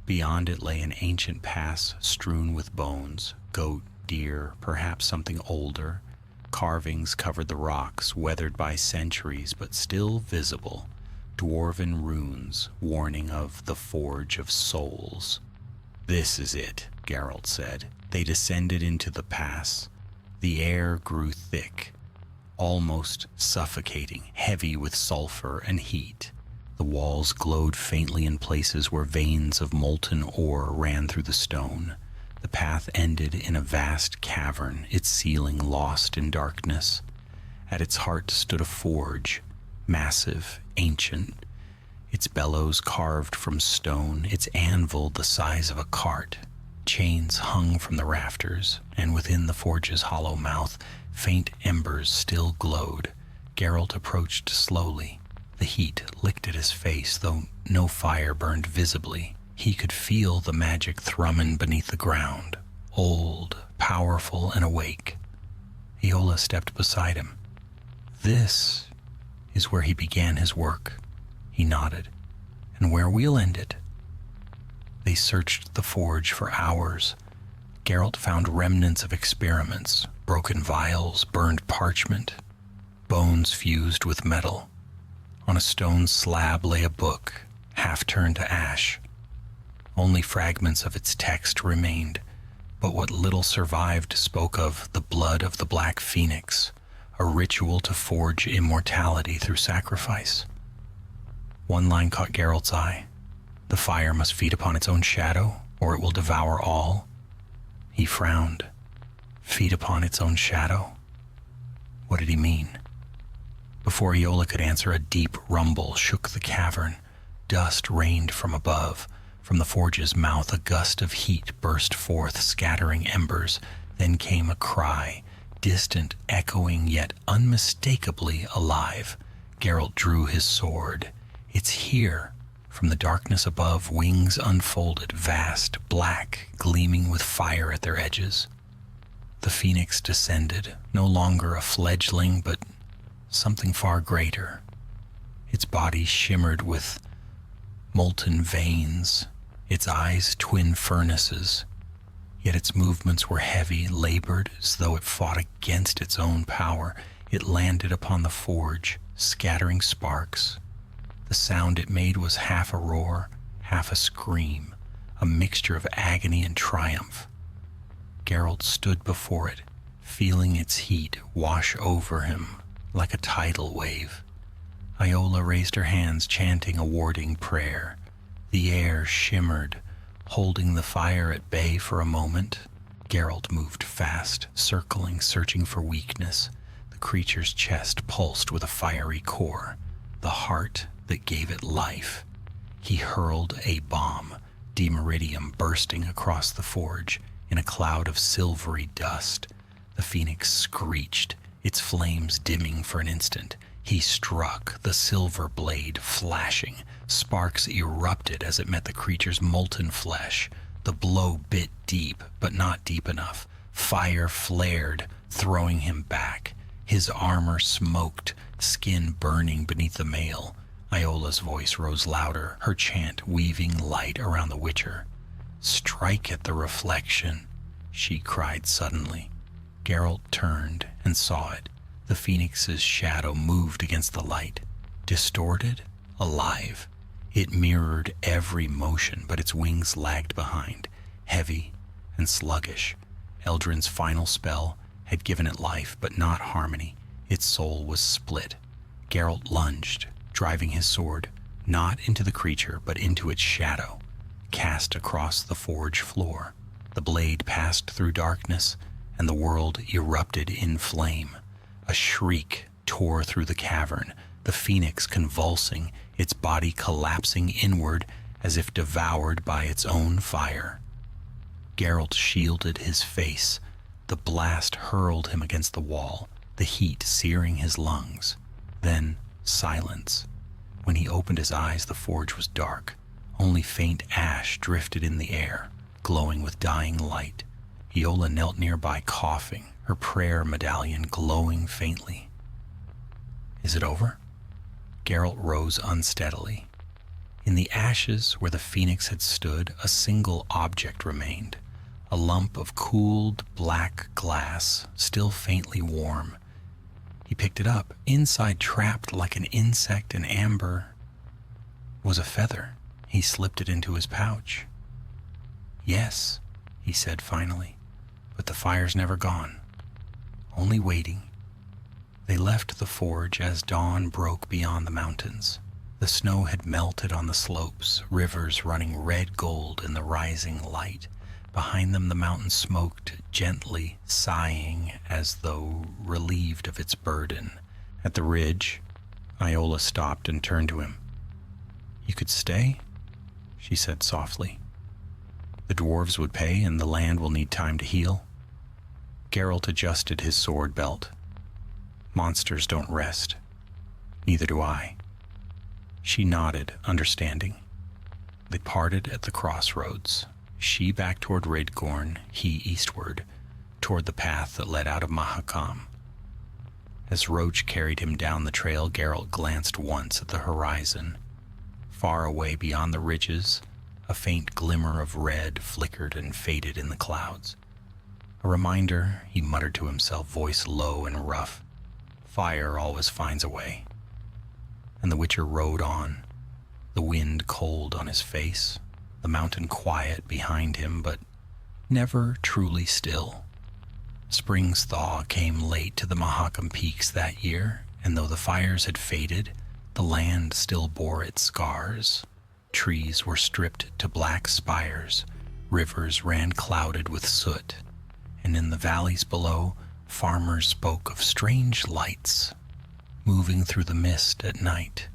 Beyond it lay an ancient pass strewn with bones, goat, deer, perhaps something older. Carvings covered the rocks, weathered by centuries but still visible, dwarven runes warning of the Forge of Souls. "This is it," Geralt said. They descended into the pass. The air grew thick, almost suffocating, heavy with sulfur and heat. The walls glowed faintly in places where veins of molten ore ran through the stone. The path ended in a vast cavern, its ceiling lost in darkness. At its heart stood a forge, massive, ancient, its bellows carved from stone, its anvil the size of a cart. Chains hung from the rafters, and within the forge's hollow mouth, faint embers still glowed. Geralt approached slowly. The heat licked at his face, though no fire burned visibly. He could feel the magic thrumming beneath the ground, old, powerful, and awake. Yola stepped beside him. "This is where he began his work," he nodded, "and where we'll end it." They searched the forge for hours. Geralt found remnants of experiments, broken vials, burned parchment, bones fused with metal. On a stone slab lay a book, half turned to ash. Only fragments of its text remained, but what little survived spoke of the blood of the Black Phoenix, a ritual to forge immortality through sacrifice. One line caught Geralt's eye. "The fire must feed upon its own shadow, or it will devour all." He frowned. Feed upon its own shadow? What did he mean? Before Yola could answer, a deep rumble shook the cavern. Dust rained from above. From the forge's mouth, a gust of heat burst forth, scattering embers. Then came a cry, distant, echoing, yet unmistakably alive. Geralt drew his sword. "It's here!" From the darkness above, wings unfolded, vast, black, gleaming with fire at their edges. The phoenix descended, no longer a fledgling, but something far greater. Its body shimmered with molten veins, its eyes twin furnaces, yet its movements were heavy, labored, as though it fought against its own power. It landed upon the forge, scattering sparks. The sound it made was half a roar, half a scream, a mixture of agony and triumph. Geralt stood before it, feeling its heat wash over him like a tidal wave. Iola raised her hands, chanting a warding prayer. The air shimmered, holding the fire at bay for a moment. Geralt moved fast, circling, searching for weakness. The creature's chest pulsed with a fiery core, the heart that gave it life. He hurled a bomb, demeridium bursting across the forge in a cloud of silvery dust. The phoenix screeched, its flames dimming for an instant. He struck, the silver blade flashing. Sparks erupted as it met the creature's molten flesh. The blow bit deep, but not deep enough. Fire flared, throwing him back. His armor smoked, skin burning beneath the mail. Iola's voice rose louder, her chant weaving light around the Witcher. "Strike at the reflection," she cried suddenly. Geralt turned and saw it. The phoenix's shadow moved against the light, distorted, alive. It mirrored every motion, but its wings lagged behind, heavy and sluggish. Eldrin's final spell had given it life, but not harmony. Its soul was split. Geralt lunged, driving his sword, not into the creature, but into its shadow, cast across the forge floor. The blade passed through darkness, and the world erupted in flame. A shriek tore through the cavern, the phoenix convulsing, its body collapsing inward as if devoured by its own fire. Geralt shielded his face. The blast hurled him against the wall, the heat searing his lungs. Then silence. When he opened his eyes, the forge was dark. Only faint ash drifted in the air, glowing with dying light. Iola knelt nearby, coughing, her prayer medallion glowing faintly. "Is it over?" Geralt rose unsteadily. In the ashes where the phoenix had stood, a single object remained, a lump of cooled black glass, still faintly warm. He picked it up. Inside, trapped like an insect in amber, was a feather. He slipped it into his pouch. "Yes," he said finally, "but the fire's never gone. Only waiting." They left the forge as dawn broke beyond the mountains. The snow had melted on the slopes, rivers running red gold in the rising light. Behind them the mountain smoked gently, sighing as though relieved of its burden. At the ridge, Iola stopped and turned to him. "You could stay?" she said softly. "The dwarves would pay, and the land will need time to heal." Geralt adjusted his sword belt. "Monsters don't rest. Neither do I." She nodded, understanding. They parted at the crossroads. She back toward Redgorn, he eastward, toward the path that led out of Mahakam. As Roach carried him down the trail, Geralt glanced once at the horizon. Far away beyond the ridges, a faint glimmer of red flickered and faded in the clouds. A reminder, he muttered to himself, voice low and rough. Fire always finds a way. And the Witcher rode on, the wind cold on his face, the mountain quiet behind him, but never truly still. Spring's thaw came late to the Mahakam peaks that year, and though the fires had faded, the land still bore its scars. Trees were stripped to black spires, rivers ran clouded with soot, and in the valleys below, farmers spoke of strange lights moving through the mist at night.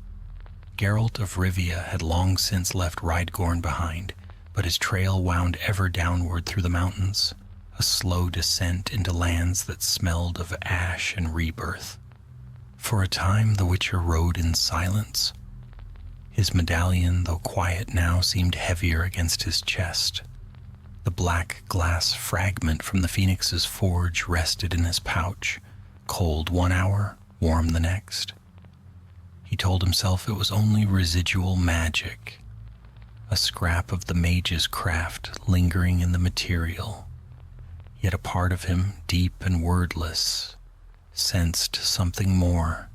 Geralt of Rivia had long since left Rydgorn behind, but his trail wound ever downward through the mountains, a slow descent into lands that smelled of ash and rebirth. For a time the Witcher rode in silence. His medallion, though quiet now, seemed heavier against his chest. The black glass fragment from the Phoenix's forge rested in his pouch, cold one hour, warm the next. He told himself it was only residual magic, a scrap of the mage's craft lingering in the material. Yet a part of him, deep and wordless, sensed something more.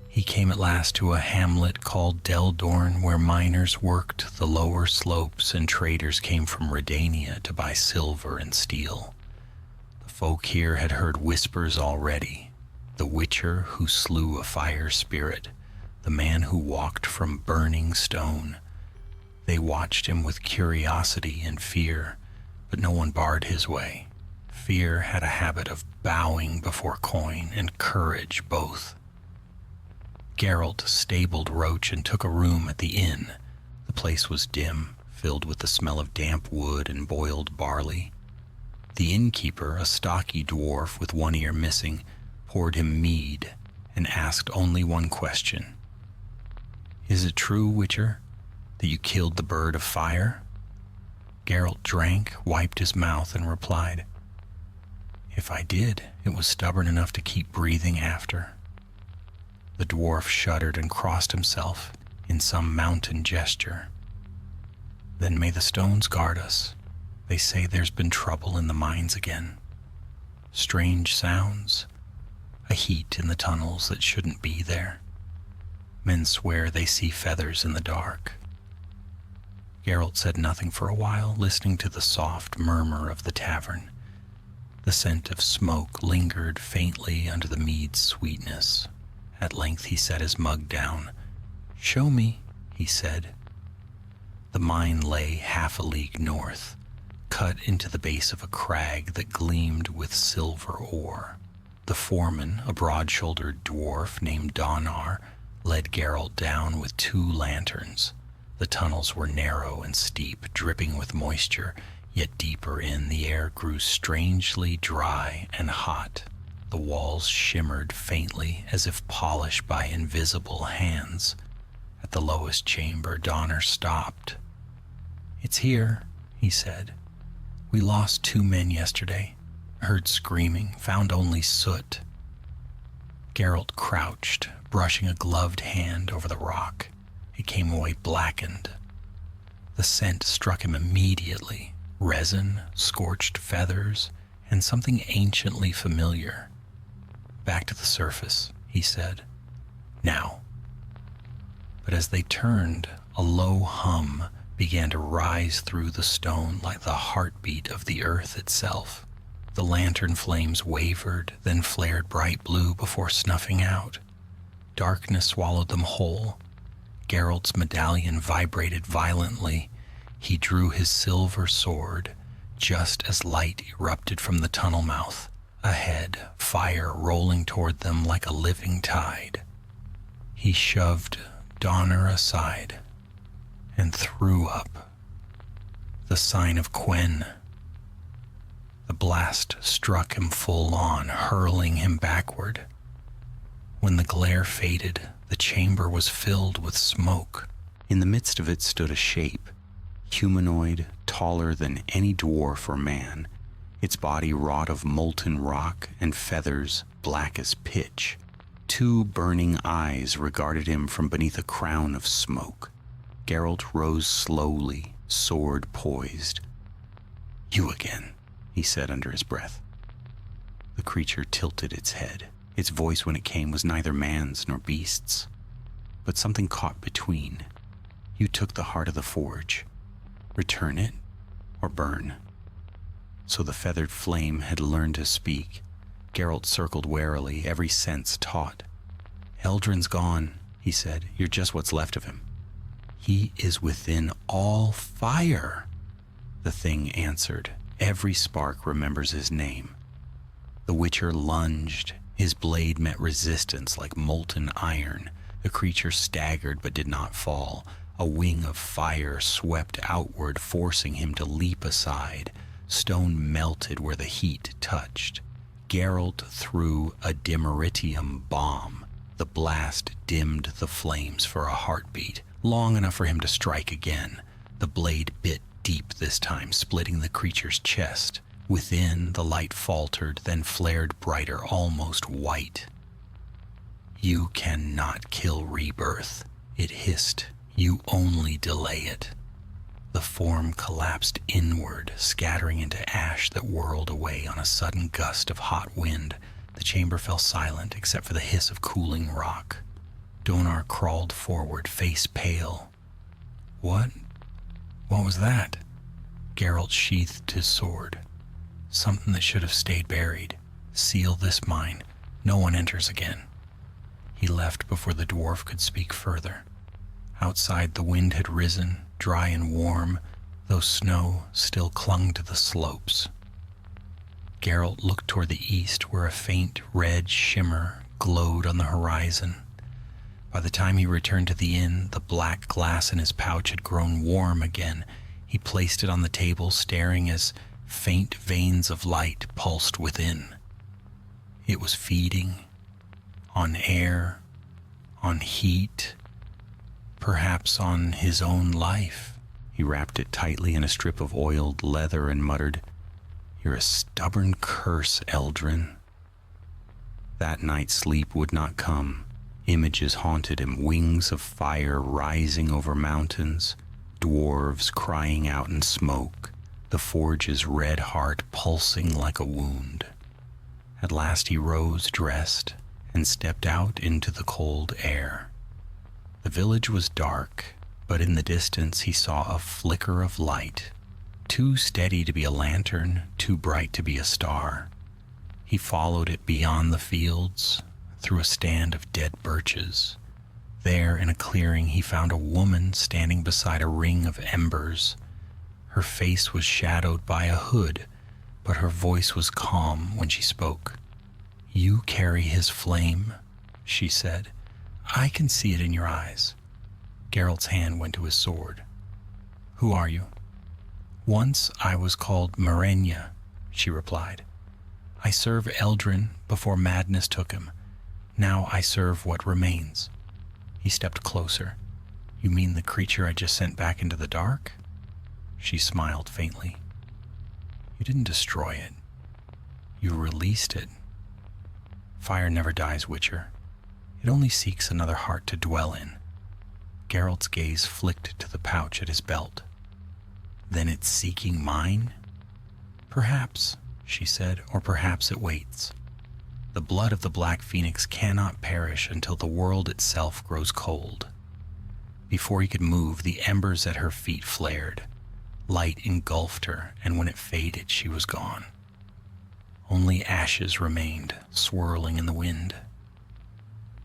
He came at last to a hamlet called Deldorn, where miners worked the lower slopes and traders came from Redania to buy silver and steel. The folk here had heard whispers already. The Witcher who slew a fire spirit, the man who walked from burning stone. They watched him with curiosity and fear, but no one barred his way. Fear had a habit of bowing before coin, and courage both. Geralt stabled Roach and took a room at the inn. The place was dim, filled with the smell of damp wood and boiled barley. The innkeeper, a stocky dwarf with one ear missing, poured him mead and asked only one question. "Is it true, Witcher, that you killed the bird of fire?" Geralt drank, wiped his mouth, and replied, "If I did, it was stubborn enough to keep breathing after." The dwarf shuddered and crossed himself in some mountain gesture. "Then may the stones guard us. They say there's been trouble in the mines again. Strange sounds, a heat in the tunnels that shouldn't be there. Men swear they see feathers in the dark." Geralt said nothing for a while, listening to the soft murmur of the tavern. The scent of smoke lingered faintly under the mead's sweetness. At length he set his mug down. "Show me," he said. The mine lay half a league north, cut into the base of a crag that gleamed with silver ore. The foreman, a broad-shouldered dwarf named Donar, led Geralt down with 2 lanterns. The tunnels were narrow and steep, dripping with moisture, yet deeper in, the air grew strangely dry and hot. The walls shimmered faintly, as if polished by invisible hands. At the lowest chamber, Donner stopped. "It's here," he said. "We lost 2 men yesterday. Heard screaming, found only soot." Geralt crouched, brushing a gloved hand over the rock. It came away blackened. The scent struck him immediately. Resin, scorched feathers, and something anciently familiar. "Back to the surface," he said. "Now." But as they turned, a low hum began to rise through the stone like the heartbeat of the earth itself. The lantern flames wavered, then flared bright blue before snuffing out. Darkness swallowed them whole. Geralt's medallion vibrated violently. He drew his silver sword, just as light erupted from the tunnel mouth. Ahead, fire rolling toward them like a living tide. He shoved Donner aside and threw up the sign of Quen. The blast struck him full on, hurling him backward. When the glare faded, the chamber was filled with smoke. In the midst of it stood a shape, humanoid, taller than any dwarf or man, its body wrought of molten rock and feathers black as pitch. 2 burning eyes regarded him from beneath a crown of smoke. Geralt rose slowly, sword poised. "You again," he said under his breath. The creature tilted its head. Its voice when it came was neither man's nor beast's, but something caught between. "You took the heart of the forge. Return it, or burn." So the feathered flame had learned to speak. Geralt circled warily, every sense taut. "Eldrin's gone," he said. "You're just what's left of him." "He is within all fire," the thing answered. "Every spark remembers his name." The Witcher lunged. His blade met resistance like molten iron. The creature staggered but did not fall. A wing of fire swept outward, forcing him to leap aside. Stone melted where the heat touched. Geralt threw a dimeritium bomb. The blast dimmed the flames for a heartbeat, long enough for him to strike again. The blade bit deep this time, splitting the creature's chest. Within, the light faltered, then flared brighter, almost white. "You cannot kill rebirth," it hissed. "You only delay it." The form collapsed inward, scattering into ash that whirled away on a sudden gust of hot wind. The chamber fell silent, except for the hiss of cooling rock. Donar crawled forward, face pale. What was that?" Geralt sheathed his sword. "Something that should have stayed buried. Seal this mine. No one enters again." He left before the dwarf could speak further. Outside, the wind had risen, dry and warm, though snow still clung to the slopes. Geralt looked toward the east, where a faint red shimmer glowed on the horizon. By the time he returned to the inn, the black glass in his pouch had grown warm again. He placed it on the table, staring as faint veins of light pulsed within. It was feeding on air, on heat, perhaps on his own life. He wrapped it tightly in a strip of oiled leather and muttered, "You're a stubborn curse, Eldrin." That night sleep would not come. Images haunted him, wings of fire rising over mountains, dwarves crying out in smoke, the forge's red heart pulsing like a wound. At last he rose, dressed, and stepped out into the cold air. The village was dark, but in the distance he saw a flicker of light, too steady to be a lantern, too bright to be a star. He followed it beyond the fields, through a stand of dead birches. There, in a clearing, he found a woman standing beside a ring of embers. Her face was shadowed by a hood, but her voice was calm when she spoke. "You carry his flame," she said. "I can see it in your eyes." Geralt's hand went to his sword. "Who are you?" "Once I was called Marenya," she replied. "I serve Eldrin before madness took him. Now I serve what remains." He stepped closer. "You mean the creature I just sent back into the dark?" She smiled faintly. "You didn't destroy it. You released it. Fire never dies, Witcher. It only seeks another heart to dwell in." Geralt's gaze flicked to the pouch at his belt. "Then it's seeking mine?" "Perhaps," she said, "or perhaps it waits. The blood of the Black Phoenix cannot perish until the world itself grows cold." Before he could move, the embers at her feet flared. Light engulfed her, and when it faded, she was gone. Only ashes remained, swirling in the wind.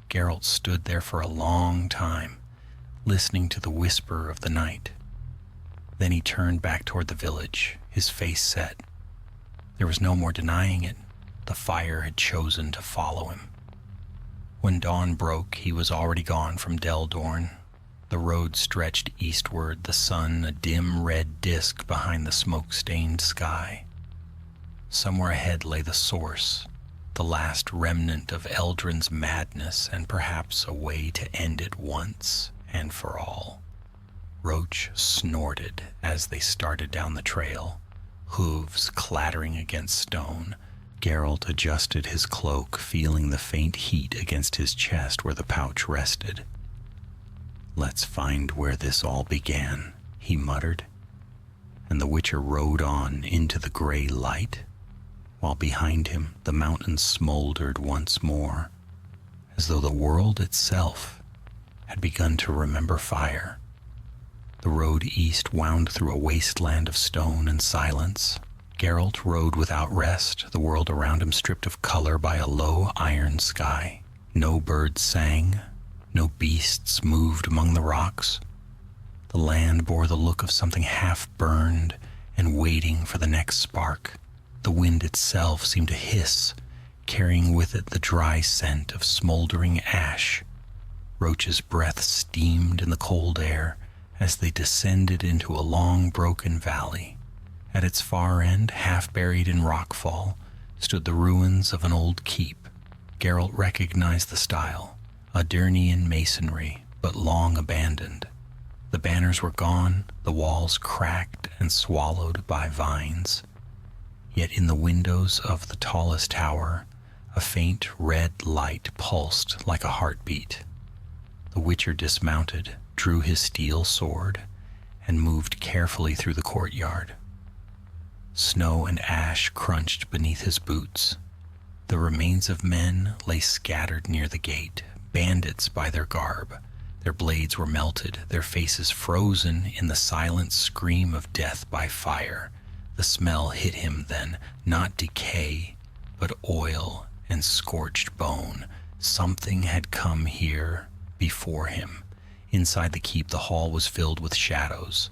Geralt stood there for a long time, listening to the whisper of the night. Then he turned back toward the village, his face set. There was no more denying it. The fire had chosen to follow him. When dawn broke, he was already gone from Deldorn. The road stretched eastward, the sun a dim red disk behind the smoke-stained sky. Somewhere ahead lay the source, the last remnant of Eldrin's madness, and perhaps a way to end it once and for all. Roach snorted as they started down the trail, hooves clattering against stone. Geralt adjusted his cloak, feeling the faint heat against his chest where the pouch rested. "Let's find where this all began," he muttered, and the Witcher rode on into the gray light, while behind him the mountains smoldered once more, as though the world itself had begun to remember fire. The road east wound through a wasteland of stone and silence. Geralt rode without rest, the world around him stripped of color by a low iron sky. No birds sang, no beasts moved among the rocks. The land bore the look of something half-burned and waiting for the next spark. The wind itself seemed to hiss, carrying with it the dry scent of smoldering ash. Roach's breath steamed in the cold air as they descended into a long broken valley. At its far end, half buried in rockfall, stood the ruins of an old keep. Geralt recognized the style, Adirnian masonry, but long abandoned. The banners were gone, the walls cracked and swallowed by vines. Yet in the windows of the tallest tower, a faint red light pulsed like a heartbeat. The Witcher dismounted, drew his steel sword, and moved carefully through the courtyard. Snow and ash crunched beneath his boots. The remains of men lay scattered near the gate, bandits by their garb. Their blades were melted, their faces frozen in the silent scream of death by fire. The smell hit him then, not decay, but oil and scorched bone. Something had come here before him. Inside the keep, the hall was filled with shadows.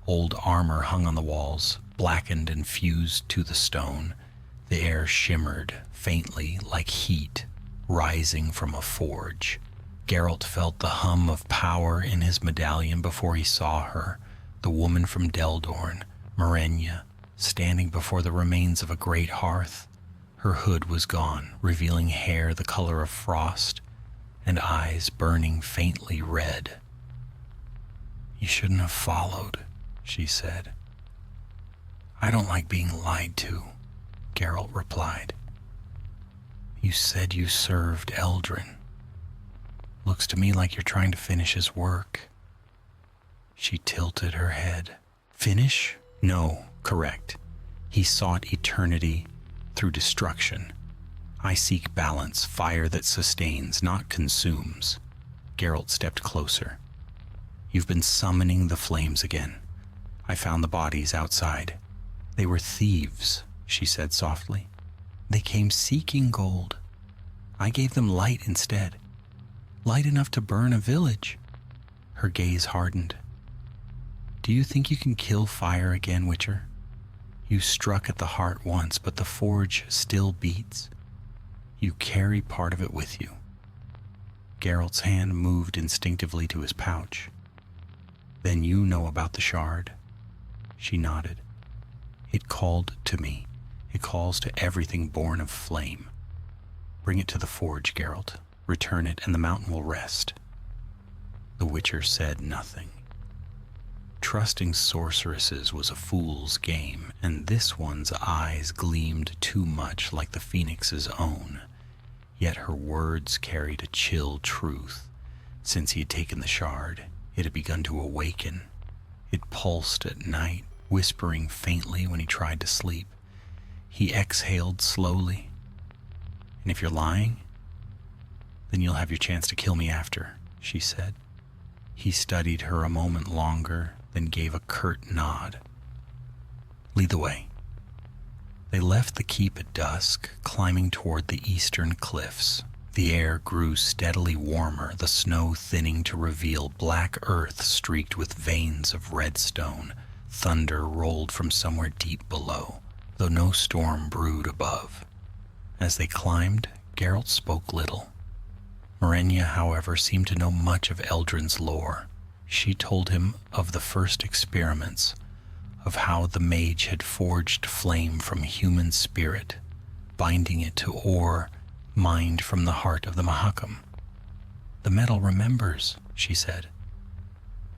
Old armor hung on the walls, blackened and fused to the stone. The air shimmered faintly like heat rising from a forge. Geralt felt the hum of power in his medallion before he saw her, the woman from Deldorn, Marenya, standing before the remains of a great hearth. Her hood was gone, revealing hair the color of frost and eyes burning faintly red. "You shouldn't have followed," she said. "I don't like being lied to," Geralt replied. "You said you served Eldrin. Looks to me like you're trying to finish his work." She tilted her head. "Finish? No, correct. He sought eternity through destruction. I seek balance, fire that sustains, not consumes." Geralt stepped closer. "You've been summoning the flames again. I found the bodies outside. They were thieves," she said softly. "They came seeking gold. I gave them light instead. Light enough to burn a village." Her gaze hardened. "Do you think you can kill fire again, Witcher? You struck at the heart once, but the forge still beats. You carry part of it with you." Geralt's hand moved instinctively to his pouch. "Then you know about the shard?" She nodded. "It called to me. It calls to everything born of flame. Bring it to the forge, Geralt. Return it, and the mountain will rest." The Witcher said nothing. Trusting sorceresses was a fool's game, and this one's eyes gleamed too much like the phoenix's own. Yet her words carried a chill truth. Since he had taken the shard, it had begun to awaken. It pulsed at night, whispering faintly when he tried to sleep. He exhaled slowly. "And if you're lying, then you'll have your chance to kill me after," she said. He studied her a moment longer, then gave a curt nod. "Lead the way." They left the keep at dusk, climbing toward the eastern cliffs. The air grew steadily warmer, the snow thinning to reveal black earth streaked with veins of red stone. Thunder rolled from somewhere deep below, though no storm brewed above. As they climbed, Geralt spoke little. Marenya, however, seemed to know much of Eldrin's lore. She told him of the first experiments, of how the mage had forged flame from human spirit, binding it to ore mined from the heart of the Mahakam. "The metal remembers," she said.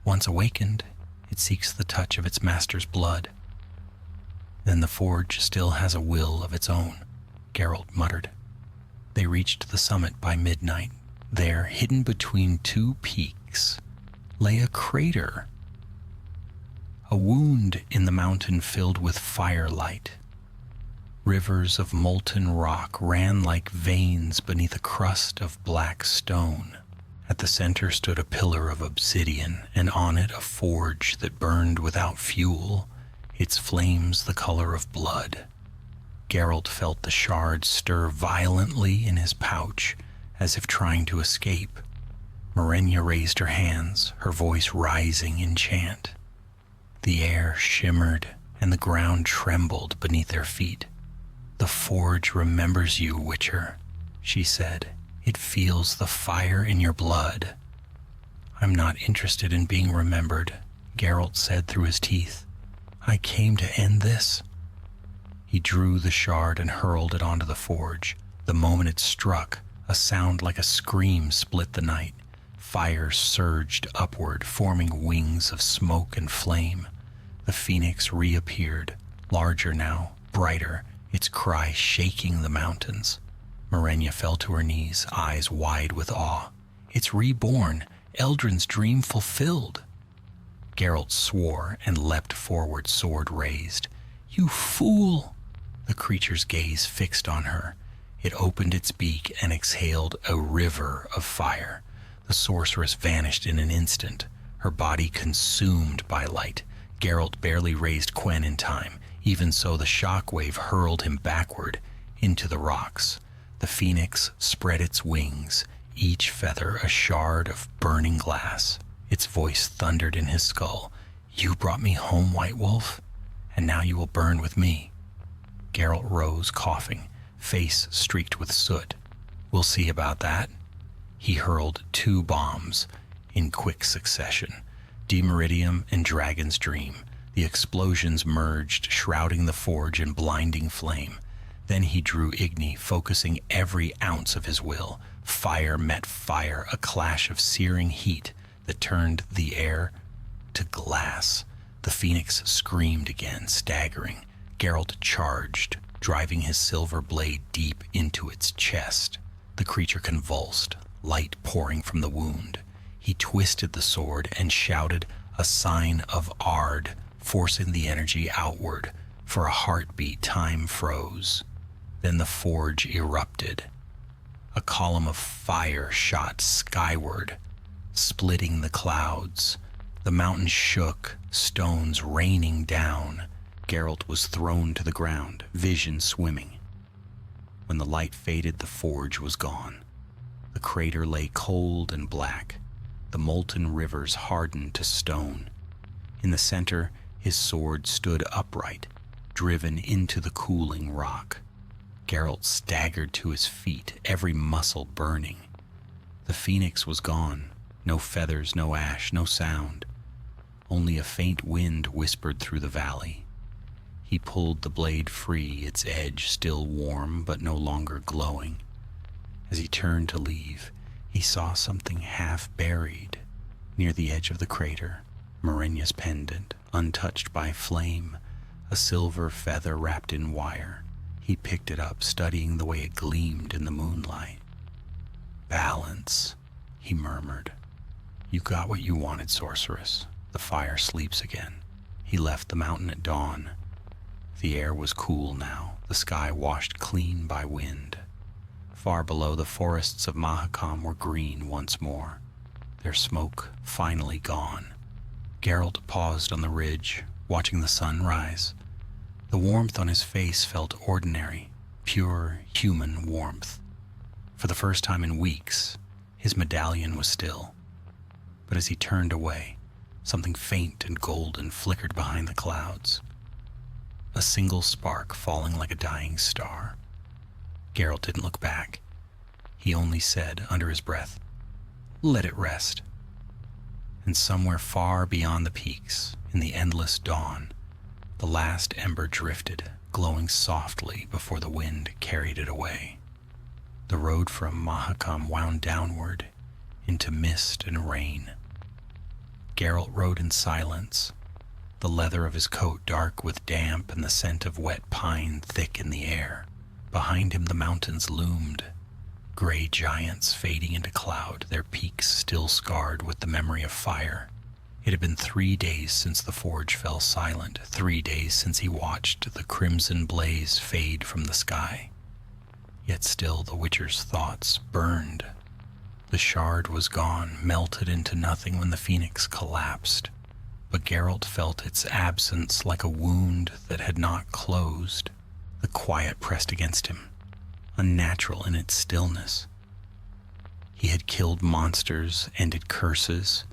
"Once awakened, it seeks the touch of its master's blood. Then the forge still has a will of its own," Geralt muttered. They reached the summit by midnight. There, hidden between two peaks, lay a crater, a wound in the mountain filled with firelight. Rivers of molten rock ran like veins beneath a crust of black stone. At the center stood a pillar of obsidian, and on it a forge that burned without fuel, its flames the color of blood. Geralt felt the shard stir violently in his pouch, as if trying to escape. Marenya raised her hands, her voice rising in chant. The air shimmered, and the ground trembled beneath their feet. "The forge remembers you, Witcher," she said. "It feels the fire in your blood." "I'm not interested in being remembered," Geralt said through his teeth. "I came to end this." He drew the shard and hurled it onto the forge. The moment it struck, a sound like a scream split the night. Fire surged upward, forming wings of smoke and flame. The phoenix reappeared, larger now, brighter, its cry shaking the mountains. Marenya fell to her knees, eyes wide with awe. "It's reborn, Eldrin's dream fulfilled." Geralt swore and leapt forward, sword raised. "You fool!" The creature's gaze fixed on her. It opened its beak and exhaled a river of fire. The sorceress vanished in an instant, her body consumed by light. Geralt barely raised Quen in time. Even so, the shockwave hurled him backward into the rocks. The phoenix spread its wings, each feather a shard of burning glass. Its voice thundered in his skull. "You brought me home, White Wolf, and now you will burn with me." Geralt rose, coughing, face streaked with soot. "We'll see about that." He hurled 2 bombs in quick succession, Demeridium and Dragon's Dream. The explosions merged, shrouding the forge in blinding flame. Then he drew Igni, focusing every ounce of his will. Fire met fire, a clash of searing heat that turned the air to glass. The phoenix screamed again, staggering. Geralt charged, driving his silver blade deep into its chest. The creature convulsed, light pouring from the wound. He twisted the sword and shouted a sign of Ard, forcing the energy outward. For a heartbeat, time froze. Then the forge erupted. A column of fire shot skyward, splitting the clouds. The mountain shook, stones raining down. Geralt was thrown to the ground, vision swimming. When the light faded, the forge was gone. The crater lay cold and black. The molten rivers hardened to stone. In the center, his sword stood upright, driven into the cooling rock. Geralt staggered to his feet, every muscle burning. The phoenix was gone. No feathers, no ash, no sound. Only a faint wind whispered through the valley. He pulled the blade free, its edge still warm but no longer glowing. As he turned to leave, he saw something half buried near the edge of the crater. Morenya's pendant, untouched by flame, a silver feather wrapped in wire. He picked it up, studying the way it gleamed in the moonlight. "Balance," he murmured. "You got what you wanted, sorceress. The fire sleeps again." He left the mountain at dawn. The air was cool now, the sky washed clean by wind. Far below, the forests of Mahakam were green once more, their smoke finally gone. Geralt paused on the ridge, watching the sun rise. The warmth on his face felt ordinary, pure human warmth. For the first time in weeks, his medallion was still. But as he turned away, something faint and golden flickered behind the clouds. A single spark falling like a dying star. Geralt didn't look back. He only said, under his breath, "Let it rest." And somewhere far beyond the peaks, in the endless dawn, the last ember drifted, glowing softly before the wind carried it away. The road from Mahakam wound downward into mist and rain. Geralt rode in silence, the leather of his coat dark with damp and the scent of wet pine thick in the air. Behind him the mountains loomed, gray giants fading into cloud, their peaks still scarred with the memory of fire. It had been 3 days since the forge fell silent, 3 days since he watched the crimson blaze fade from the sky. Yet still the Witcher's thoughts burned. The shard was gone, melted into nothing when the phoenix collapsed. But Geralt felt its absence like a wound that had not closed. The quiet pressed against him, unnatural in its stillness. He had killed monsters, ended curses,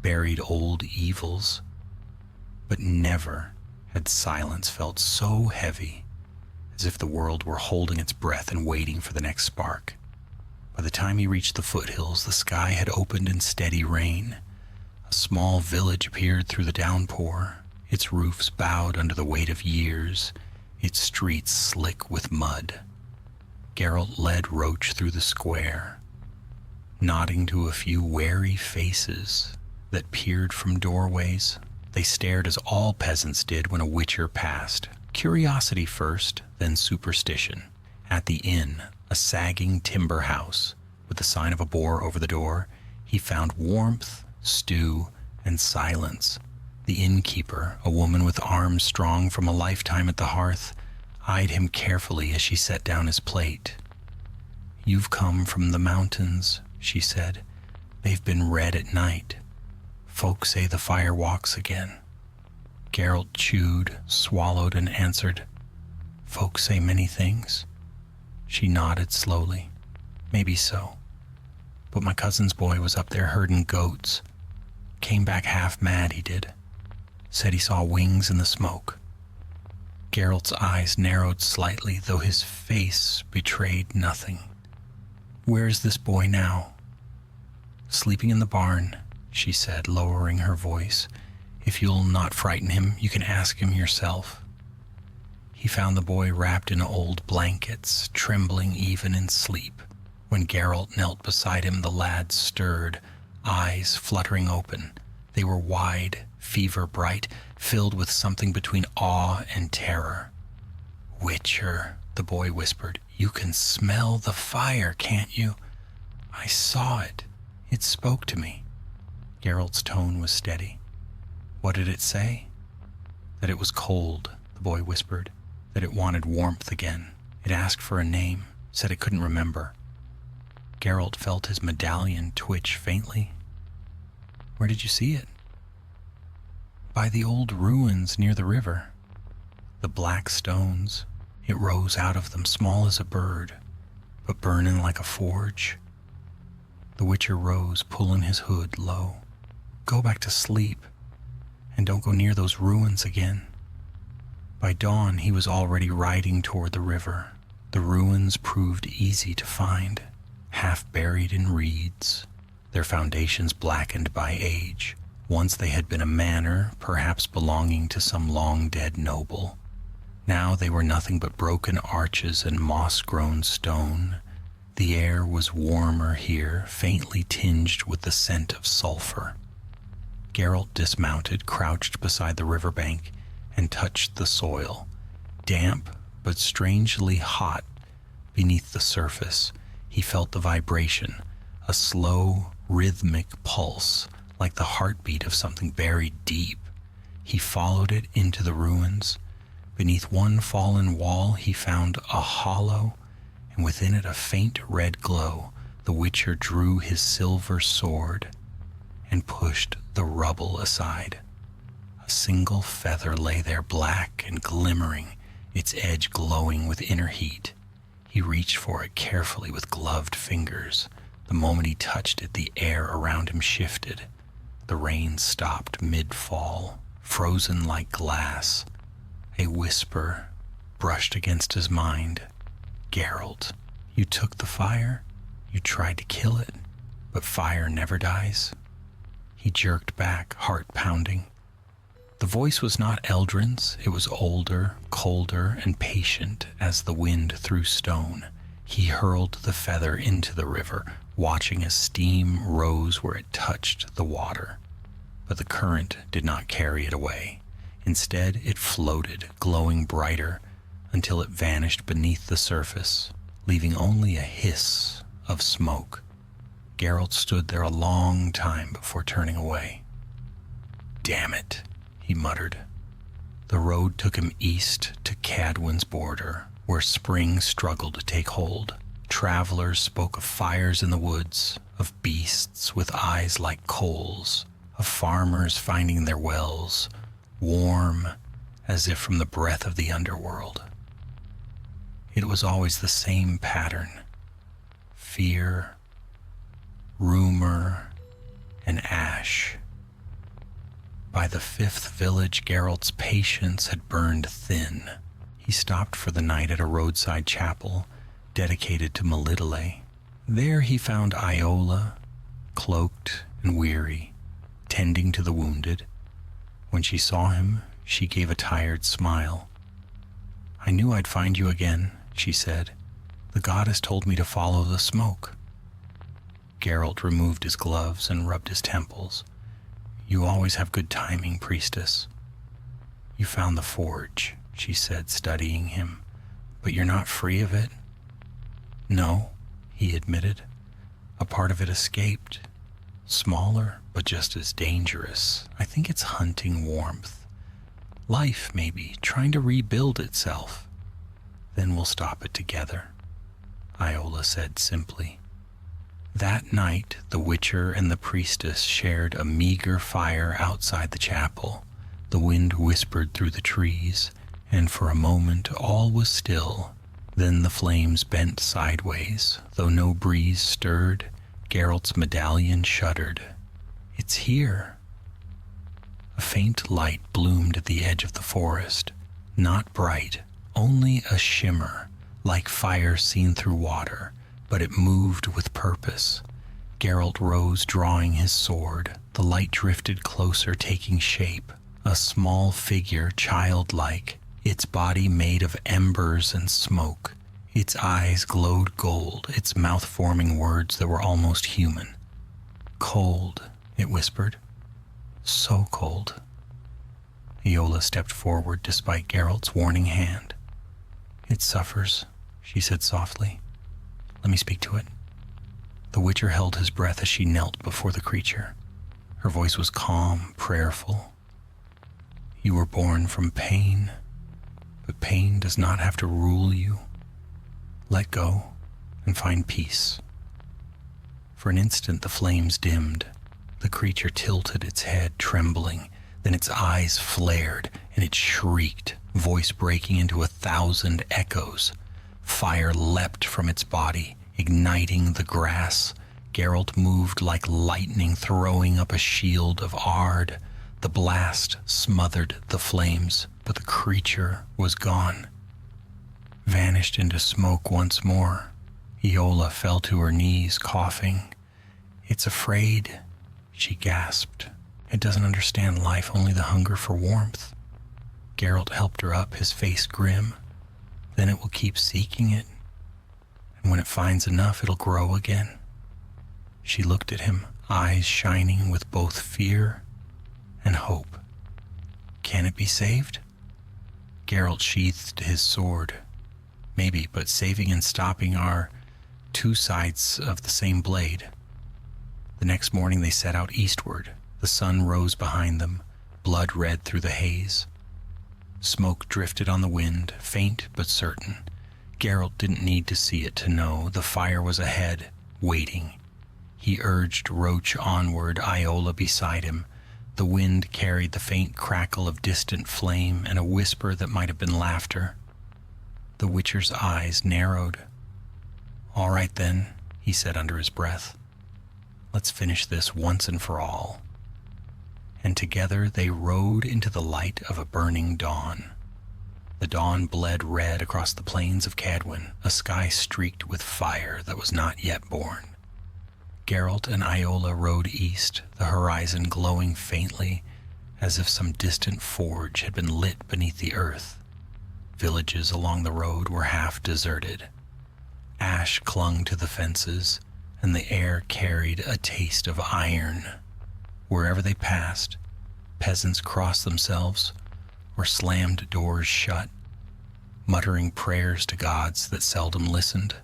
buried old evils, but never had silence felt so heavy, as if the world were holding its breath and waiting for the next spark. By the time he reached the foothills, the sky had opened in steady rain. A small village appeared through the downpour, its roofs bowed under the weight of years, its streets slick with mud. Geralt led Roach through the square, nodding to a few wary faces that peered from doorways. They stared as all peasants did when a Witcher passed. Curiosity first, then superstition. At the inn, a sagging timber house, with the sign of a boar over the door, he found warmth, stew, and silence. The innkeeper, a woman with arms strong from a lifetime at the hearth, eyed him carefully as she set down his plate. "You've come from the mountains," she said. "They've been red at night. Folk say the fire walks again." Geralt chewed, swallowed, and answered, "Folk say many things." She nodded slowly. "Maybe so. But my cousin's boy was up there herding goats. Came back half mad, he did. Said he saw wings in the smoke." Geralt's eyes narrowed slightly, though his face betrayed nothing. "Where is this boy now?" "Sleeping in the barn," she said, lowering her voice. "If you'll not frighten him, you can ask him yourself." He found the boy wrapped in old blankets, trembling even in sleep. When Geralt knelt beside him, the lad stirred, eyes fluttering open. They were wide, fever-bright, filled with something between awe and terror. "Witcher," the boy whispered, "you can smell the fire, can't you? I saw it. It spoke to me." Geralt's tone was steady. "What did it say?" "That it was cold," the boy whispered, "that it wanted warmth again. It asked for a name, said it couldn't remember." Geralt felt his medallion twitch faintly. "Where did you see it?" "By the old ruins near the river. The black stones, it rose out of them small as a bird, but burning like a forge." The Witcher rose, pulling his hood low. "Go back to sleep, and don't go near those ruins again." By dawn, he was already riding toward the river. The ruins proved easy to find, half buried in reeds, their foundations blackened by age. Once they had been a manor, perhaps belonging to some long-dead noble. Now they were nothing but broken arches and moss-grown stone. The air was warmer here, faintly tinged with the scent of sulfur. Geralt dismounted, crouched beside the riverbank, and touched the soil, damp but strangely hot beneath the surface. He felt the vibration, a slow, rhythmic pulse, like the heartbeat of something buried deep. He followed it into the ruins. Beneath one fallen wall he found a hollow, and within it a faint red glow. The Witcher drew his silver sword and pushed the rubble aside. A single feather lay there, black and glimmering, its edge glowing with inner heat. He reached for it carefully with gloved fingers. The moment he touched it, the air around him shifted. The rain stopped mid-fall, frozen like glass. A whisper brushed against his mind. "Geralt, you took the fire, you tried to kill it, but fire never dies." He jerked back, heart pounding. The voice was not Eldrin's. It was older, colder, and patient as the wind through stone. He hurled the feather into the river, watching as steam rose where it touched the water. But the current did not carry it away. Instead, it floated, glowing brighter, until it vanished beneath the surface, leaving only a hiss of smoke. Geralt stood there a long time before turning away. "Damn it," he muttered. The road took him east to Cadwin's border, where spring struggled to take hold. Travelers spoke of fires in the woods, of beasts with eyes like coals, of farmers finding their wells, warm as if from the breath of the underworld. It was always the same pattern: fear, rumor, and ash. By the fifth village, Geralt's patience had burned thin. He stopped for the night at a roadside chapel dedicated to Melitele. There he found Iola, cloaked and weary, tending to the wounded. When she saw him, she gave a tired smile. "I knew I'd find you again," she said. "The goddess told me to follow the smoke." Geralt removed his gloves and rubbed his temples. "You always have good timing, priestess." "You found the forge," she said, studying him, "but you're not free of it." "No," he admitted. "A part of it escaped. Smaller, but just as dangerous. I think it's hunting warmth. Life, maybe, trying to rebuild itself. Then we'll stop it together," Iola said simply. That night, the Witcher and the priestess shared a meager fire outside the chapel. The wind whispered through the trees, and for a moment all was still. Then the flames bent sideways. Though no breeze stirred, Geralt's medallion shuddered. "It's here." A faint light bloomed at the edge of the forest. Not bright, only a shimmer, like fire seen through water, but it moved with purpose. Geralt rose, drawing his sword. The light drifted closer, taking shape. A small figure, childlike, its body made of embers and smoke. Its eyes glowed gold, its mouth forming words that were almost human. "Cold," it whispered. "So cold." Iola stepped forward despite Geralt's warning hand. "It suffers," she said softly. "Let me speak to it." The Witcher held his breath as she knelt before the creature. Her voice was calm, prayerful. "You were born from pain, but pain does not have to rule you. Let go and find peace." For an instant the flames dimmed. The creature tilted its head, trembling. Then its eyes flared, and it shrieked, voice breaking into 1,000 echoes. Fire leapt from its body, igniting the grass. Geralt moved like lightning, throwing up a shield of Ard. The blast smothered the flames, but the creature was gone. Vanished into smoke once more. Iola fell to her knees, coughing. "It's afraid," she gasped. "It doesn't understand life, only the hunger for warmth." Geralt helped her up, his face grim. "Then it will keep seeking it, and when it finds enough, it'll grow again." She looked at him, eyes shining with both fear and hope. "Can it be saved?" Geralt sheathed his sword. "Maybe, but saving and stopping are two sides of the same blade." The next morning they set out eastward. The sun rose behind them, blood red through the haze. Smoke drifted on the wind, faint but certain. Geralt didn't need to see it to know the fire was ahead, waiting. He urged Roach onward, Iola beside him. The wind carried the faint crackle of distant flame and a whisper that might have been laughter. The Witcher's eyes narrowed. "All right then," he said under his breath. "Let's finish this once and for all." And together they rode into the light of a burning dawn. The dawn bled red across the plains of Cadwyn, a sky streaked with fire that was not yet born. Geralt and Iola rode east, the horizon glowing faintly, as if some distant forge had been lit beneath the earth. Villages along the road were half deserted. Ash clung to the fences, and the air carried a taste of iron. Wherever they passed, peasants crossed themselves or slammed doors shut, muttering prayers to gods that seldom listened.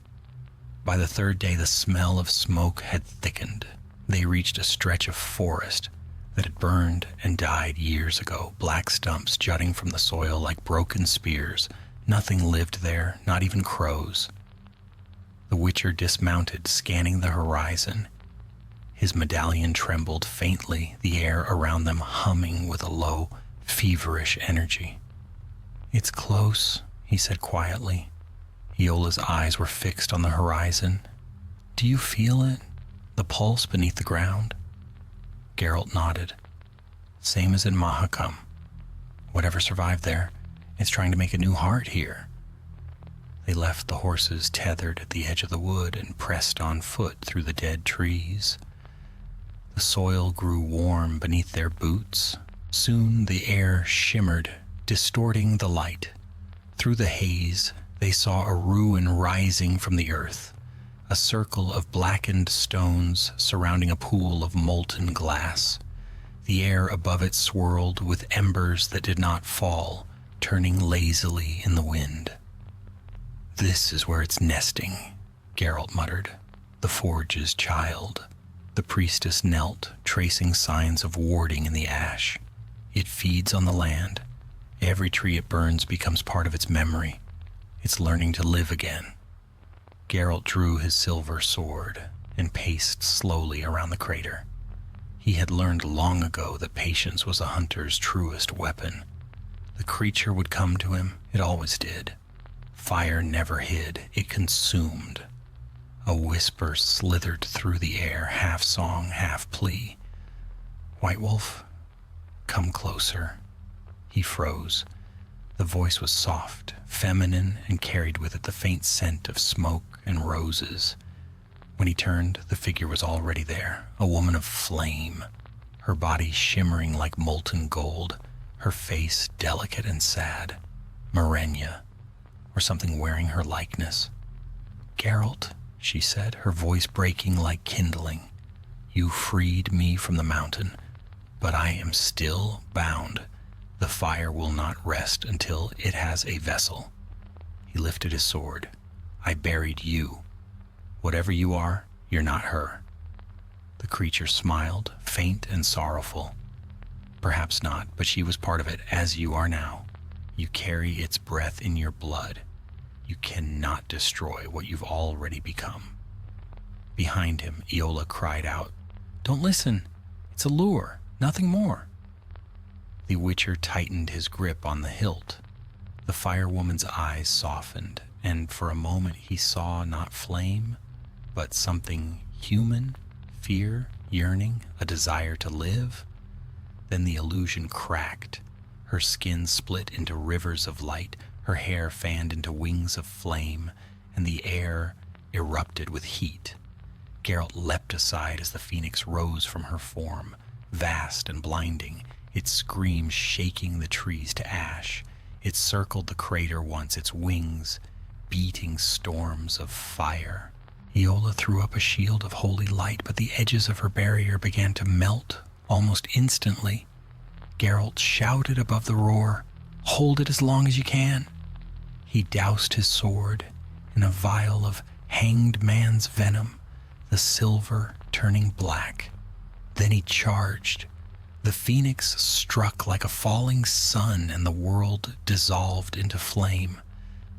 By the third day, the smell of smoke had thickened. They reached a stretch of forest that had burned and died years ago, black stumps jutting from the soil like broken spears. Nothing lived there, not even crows. The Witcher dismounted, scanning the horizon. His medallion trembled faintly, the air around them humming with a low, feverish energy. "It's close," he said quietly. Iola's eyes were fixed on the horizon. "Do you feel it? The pulse beneath the ground?" Geralt nodded. "Same as in Mahakam. Whatever survived there, it's trying to make a new heart here." They left the horses tethered at the edge of the wood and pressed on foot through the dead trees. The soil grew warm beneath their boots. Soon the air shimmered, distorting the light. Through the haze, they saw a ruin rising from the earth, a circle of blackened stones surrounding a pool of molten glass. The air above it swirled with embers that did not fall, turning lazily in the wind. "This is where it's nesting," Geralt muttered. "The forge's child." The priestess knelt, tracing signs of warding in the ash. "It feeds on the land. Every tree it burns becomes part of its memory. It's learning to live again." Geralt drew his silver sword and paced slowly around the crater. He had learned long ago that patience was a hunter's truest weapon. The creature would come to him, it always did. Fire never hid, it consumed. A whisper slithered through the air, half song, half plea. "White Wolf, come closer." He froze. The voice was soft, feminine, and carried with it the faint scent of smoke and roses. When he turned, the figure was already there, a woman of flame, her body shimmering like molten gold, her face delicate and sad. Marenya, or something wearing her likeness. "Geralt," she said, her voice breaking like kindling, "you freed me from the mountain, but I am still bound. The fire will not rest until it has a vessel." He lifted his sword. "I buried you. Whatever you are, you're not her." The creature smiled, faint and sorrowful. "Perhaps not, but she was part of it, as you are now. You carry its breath in your blood. You cannot destroy what you've already become." Behind him, Iola cried out, "Don't listen. It's a lure, nothing more." The Witcher tightened his grip on the hilt. The firewoman's eyes softened, and for a moment he saw not flame, but something human, fear, yearning, a desire to live. Then the illusion cracked. Her skin split into rivers of light, her hair fanned into wings of flame, and the air erupted with heat. Geralt leapt aside as the phoenix rose from her form, vast and blinding, its scream shaking the trees to ash. It circled the crater once, its wings beating storms of fire. Iola threw up a shield of holy light, but the edges of her barrier began to melt almost instantly. Geralt shouted above the roar, "Hold it as long as you can." He doused his sword in a vial of hanged man's venom, the silver turning black. Then he charged. The phoenix struck like a falling sun, and the world dissolved into flame.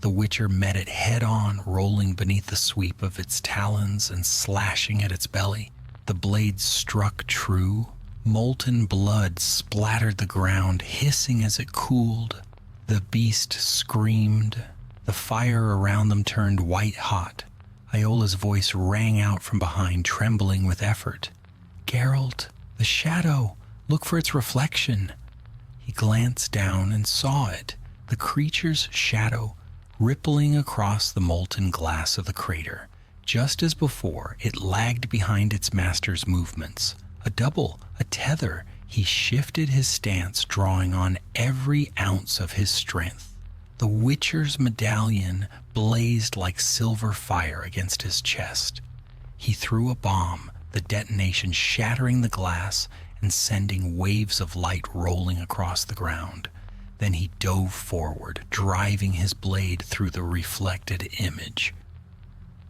The Witcher met it head-on, rolling beneath the sweep of its talons and slashing at its belly. The blade struck true. Molten blood splattered the ground, hissing as it cooled. The beast screamed. The fire around them turned white-hot. Iola's voice rang out from behind, trembling with effort. "Geralt, the shadow! Look for its reflection." He glanced down and saw it, the creature's shadow, rippling across the molten glass of the crater. Just as before, it lagged behind its master's movements. A double, a tether. He shifted his stance, drawing on every ounce of his strength. The Witcher's medallion blazed like silver fire against his chest. He threw a bomb, the detonation shattering the glass and sending waves of light rolling across the ground. Then he dove forward, driving his blade through the reflected image.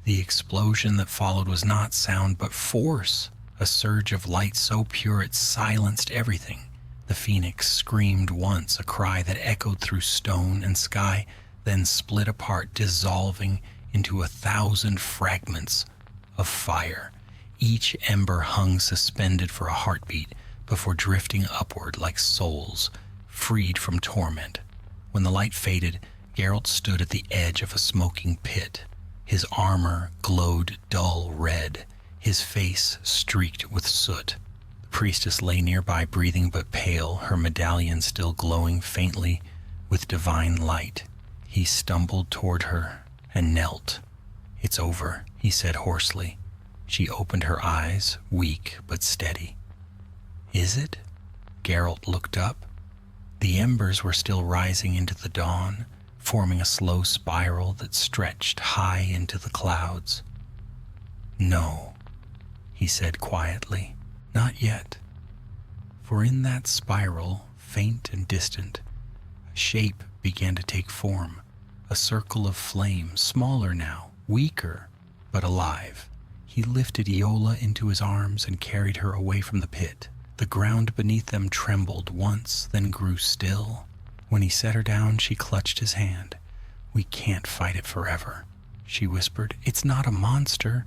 The explosion that followed was not sound but force, a surge of light so pure it silenced everything. The phoenix screamed once, a cry that echoed through stone and sky, then split apart, dissolving into 1,000 fragments of fire. Each ember hung suspended for a heartbeat before drifting upward like souls freed from torment. When the light faded, Geralt stood at the edge of a smoking pit. His armor glowed dull red, his face streaked with soot. The priestess lay nearby, breathing but pale, her medallion still glowing faintly with divine light. He stumbled toward her and knelt. "It's over," he said hoarsely. She opened her eyes, weak but steady. "Is it?" Geralt looked up. The embers were still rising into the dawn, forming a slow spiral that stretched high into the clouds. "No," he said quietly, "not yet." For in that spiral, faint and distant, a shape began to take form, a circle of flame, smaller now, weaker, but alive. He lifted Iola into his arms and carried her away from the pit. The ground beneath them trembled once, then grew still. When he set her down, she clutched his hand. "We can't fight it forever," she whispered. "It's not a monster.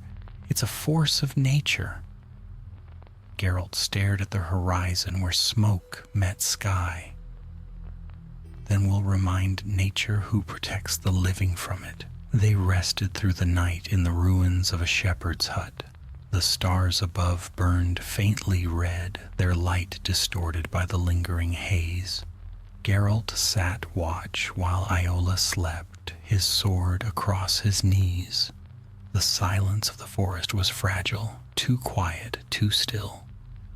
It's a force of nature." Geralt stared at the horizon where smoke met sky. "Then we'll remind nature who protects the living from it." They rested through the night in the ruins of a shepherd's hut. The stars above burned faintly red, their light distorted by the lingering haze. Geralt sat watch while Iola slept, his sword across his knees. The silence of the forest was fragile, too quiet, too still.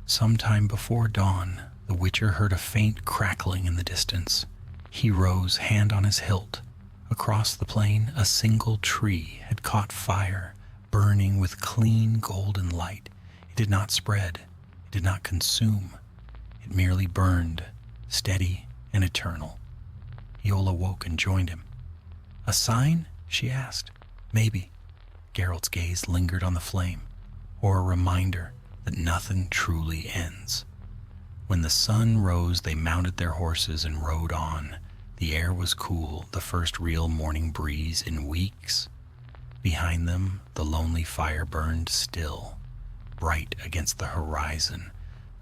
Sometime before dawn, the Witcher heard a faint crackling in the distance. He rose, hand on his hilt. Across the plain, a single tree had caught fire, burning with clean golden light. It did not spread. It did not consume. It merely burned, steady and eternal. Iola woke and joined him. "A sign?" she asked. "Maybe." Geralt's gaze lingered on the flame, or a reminder that nothing truly ends. When the sun rose, they mounted their horses and rode on. The air was cool, the first real morning breeze in weeks. Behind them, the lonely fire burned still, bright against the horizon,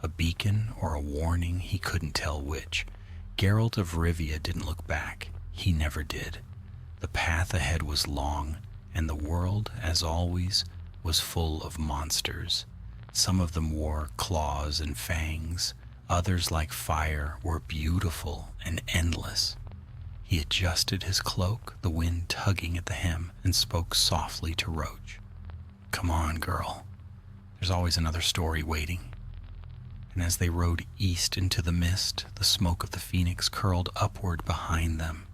a beacon or a warning, he couldn't tell which. Geralt of Rivia didn't look back. He never did. The path ahead was long, and the world, as always, was full of monsters. Some of them wore claws and fangs. Others, like fire, were beautiful and endless. He adjusted his cloak, the wind tugging at the hem, and spoke softly to Roach. "Come on, girl. There's always another story waiting." And as they rode east into the mist, the smoke of the phoenix curled upward behind them,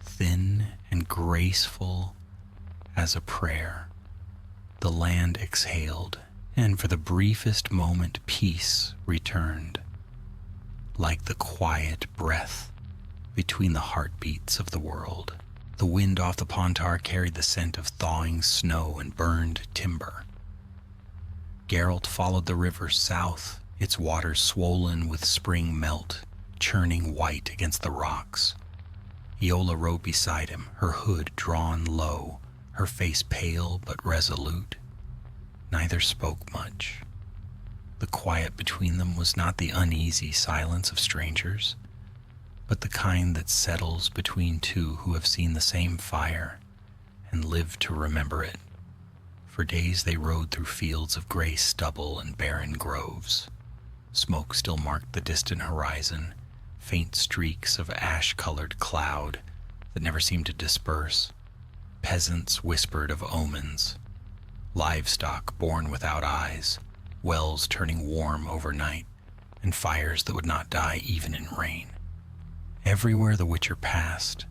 thin and graceful as a prayer. The land exhaled, and for the briefest moment peace returned, like the quiet breath between the heartbeats of the world. The wind off the Pontar carried the scent of thawing snow and burned timber. Geralt followed the river south, its waters swollen with spring melt, churning white against the rocks. Iola rode beside him, her hood drawn low, her face pale but resolute. Neither spoke much. The quiet between them was not the uneasy silence of strangers, but the kind that settles between two who have seen the same fire and lived to remember it. For days they rode through fields of gray stubble and barren groves. Smoke still marked the distant horizon, faint streaks of ash-colored cloud that never seemed to disperse. Peasants whispered of omens, livestock born without eyes, wells turning warm overnight, and fires that would not die even in rain. Everywhere the Witcher passed,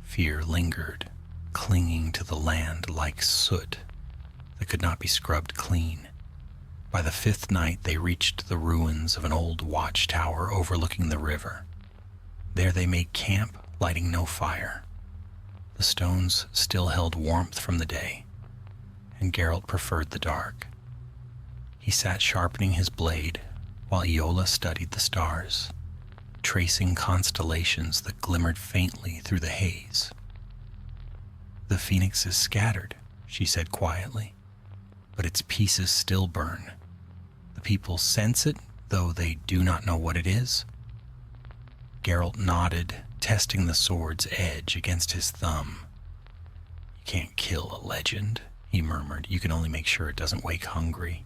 fear lingered, clinging to the land like soot that could not be scrubbed clean. By the fifth night they reached the ruins of an old watchtower overlooking the river. There they made camp, lighting no fire. The stones still held warmth from the day, and Geralt preferred the dark. He sat sharpening his blade while Iola studied the stars, tracing constellations that glimmered faintly through the haze. "The phoenix is scattered," she said quietly, "but its pieces still burn. The people sense it, though they do not know what it is." Geralt nodded, testing the sword's edge against his thumb. "You can't kill a legend," he murmured. "You can only make sure it doesn't wake hungry."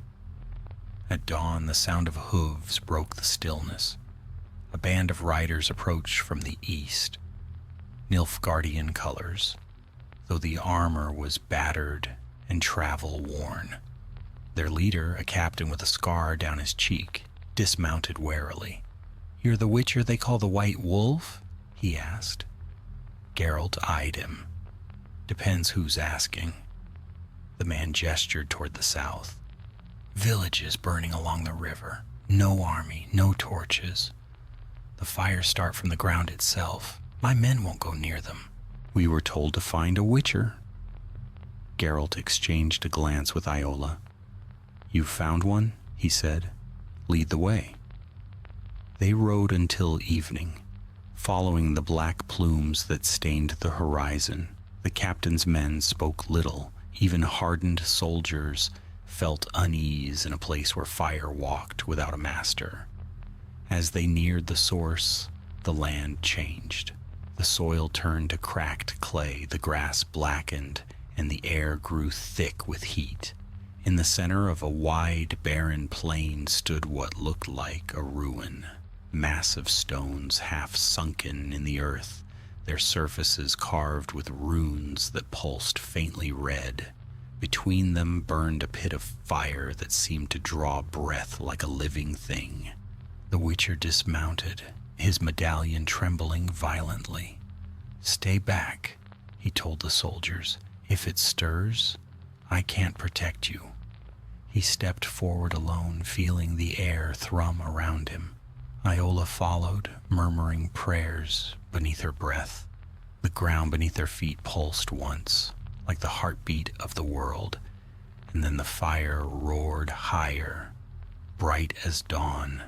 At dawn, the sound of hooves broke the stillness. A band of riders approached from the east, Nilfgaardian colors, though the armor was battered and travel-worn. Their leader, a captain with a scar down his cheek, dismounted warily. "You're the Witcher they call the White Wolf?" he asked. Geralt eyed him. "Depends who's asking." The man gestured toward the south. "Villages burning along the river. No army, no torches. The fires start from the ground itself. My men won't go near them." "We were told to find a Witcher." Geralt exchanged a glance with Iola. "You've found one?" he said. "Lead the way." They rode until evening, following the black plumes that stained the horizon. The captain's men spoke little. Even hardened soldiers felt unease in a place where fire walked without a master. As they neared the source, the land changed. The soil turned to cracked clay, the grass blackened, and the air grew thick with heat. In the center of a wide, barren plain stood what looked like a ruin. Massive stones half sunken in the earth, their surfaces carved with runes that pulsed faintly red. Between them burned a pit of fire that seemed to draw breath like a living thing. The Witcher dismounted, his medallion trembling violently. "Stay back," he told the soldiers. "If it stirs, I can't protect you." He stepped forward alone, feeling the air thrum around him. Iola followed, murmuring prayers beneath her breath. The ground beneath their feet pulsed once, like the heartbeat of the world, and then the fire roared higher, bright as dawn.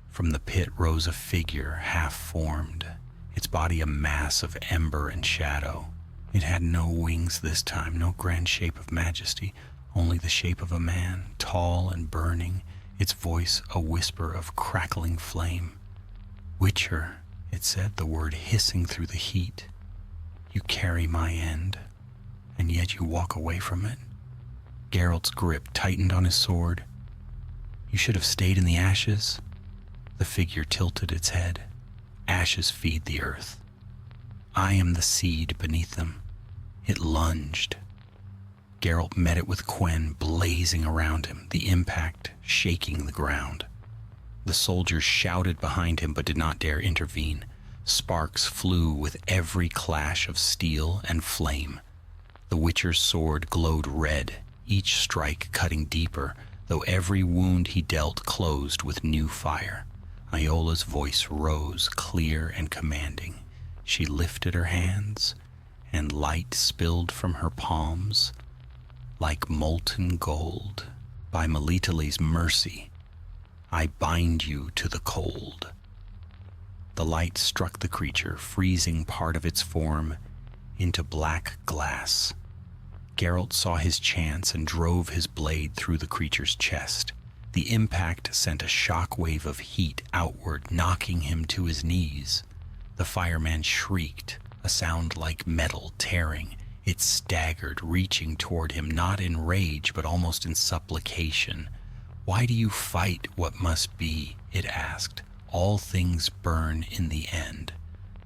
From the pit rose a figure half-formed, its body a mass of ember and shadow. It had no wings this time, no grand shape of majesty, only the shape of a man, tall and burning, its voice a whisper of crackling flame. "Witcher," it said, the word hissing through the heat. "You carry my end, and yet you walk away from it." Geralt's grip tightened on his sword. "You should have stayed in the ashes." The figure tilted its head. "Ashes feed the earth. I am the seed beneath them." It lunged. Geralt met it with Quen blazing around him, the impact shaking the ground. The soldiers shouted behind him but did not dare intervene. Sparks flew with every clash of steel and flame. The Witcher's sword glowed red, each strike cutting deeper, though every wound he dealt closed with new fire. Iola's voice rose clear and commanding. She lifted her hands, and light spilled from her palms like molten gold. "By Melitele's mercy, I bind you to the cold." The light struck the creature, freezing part of its form into black glass. Geralt saw his chance and drove his blade through the creature's chest. The impact sent a shock wave of heat outward, knocking him to his knees. The fireman shrieked, a sound like metal tearing. It staggered, reaching toward him, not in rage, but almost in supplication. "Why do you fight what must be?" it asked. "All things burn in the end."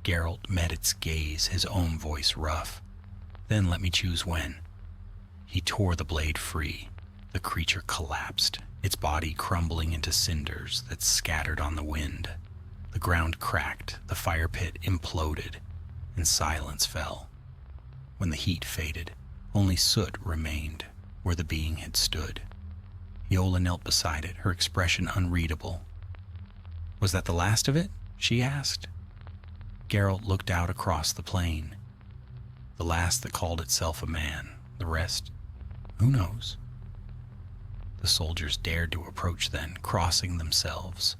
Geralt met its gaze, his own voice rough. "Then let me choose when." He tore the blade free. The creature collapsed, its body crumbling into cinders that scattered on the wind. The ground cracked, the fire pit imploded, and silence fell. When the heat faded, only soot remained where the being had stood. Iola knelt beside it, her expression unreadable. "Was that the last of it?" she asked. Geralt looked out across the plain. The last that called itself a man. The rest, who knows? The soldiers dared to approach then, crossing themselves.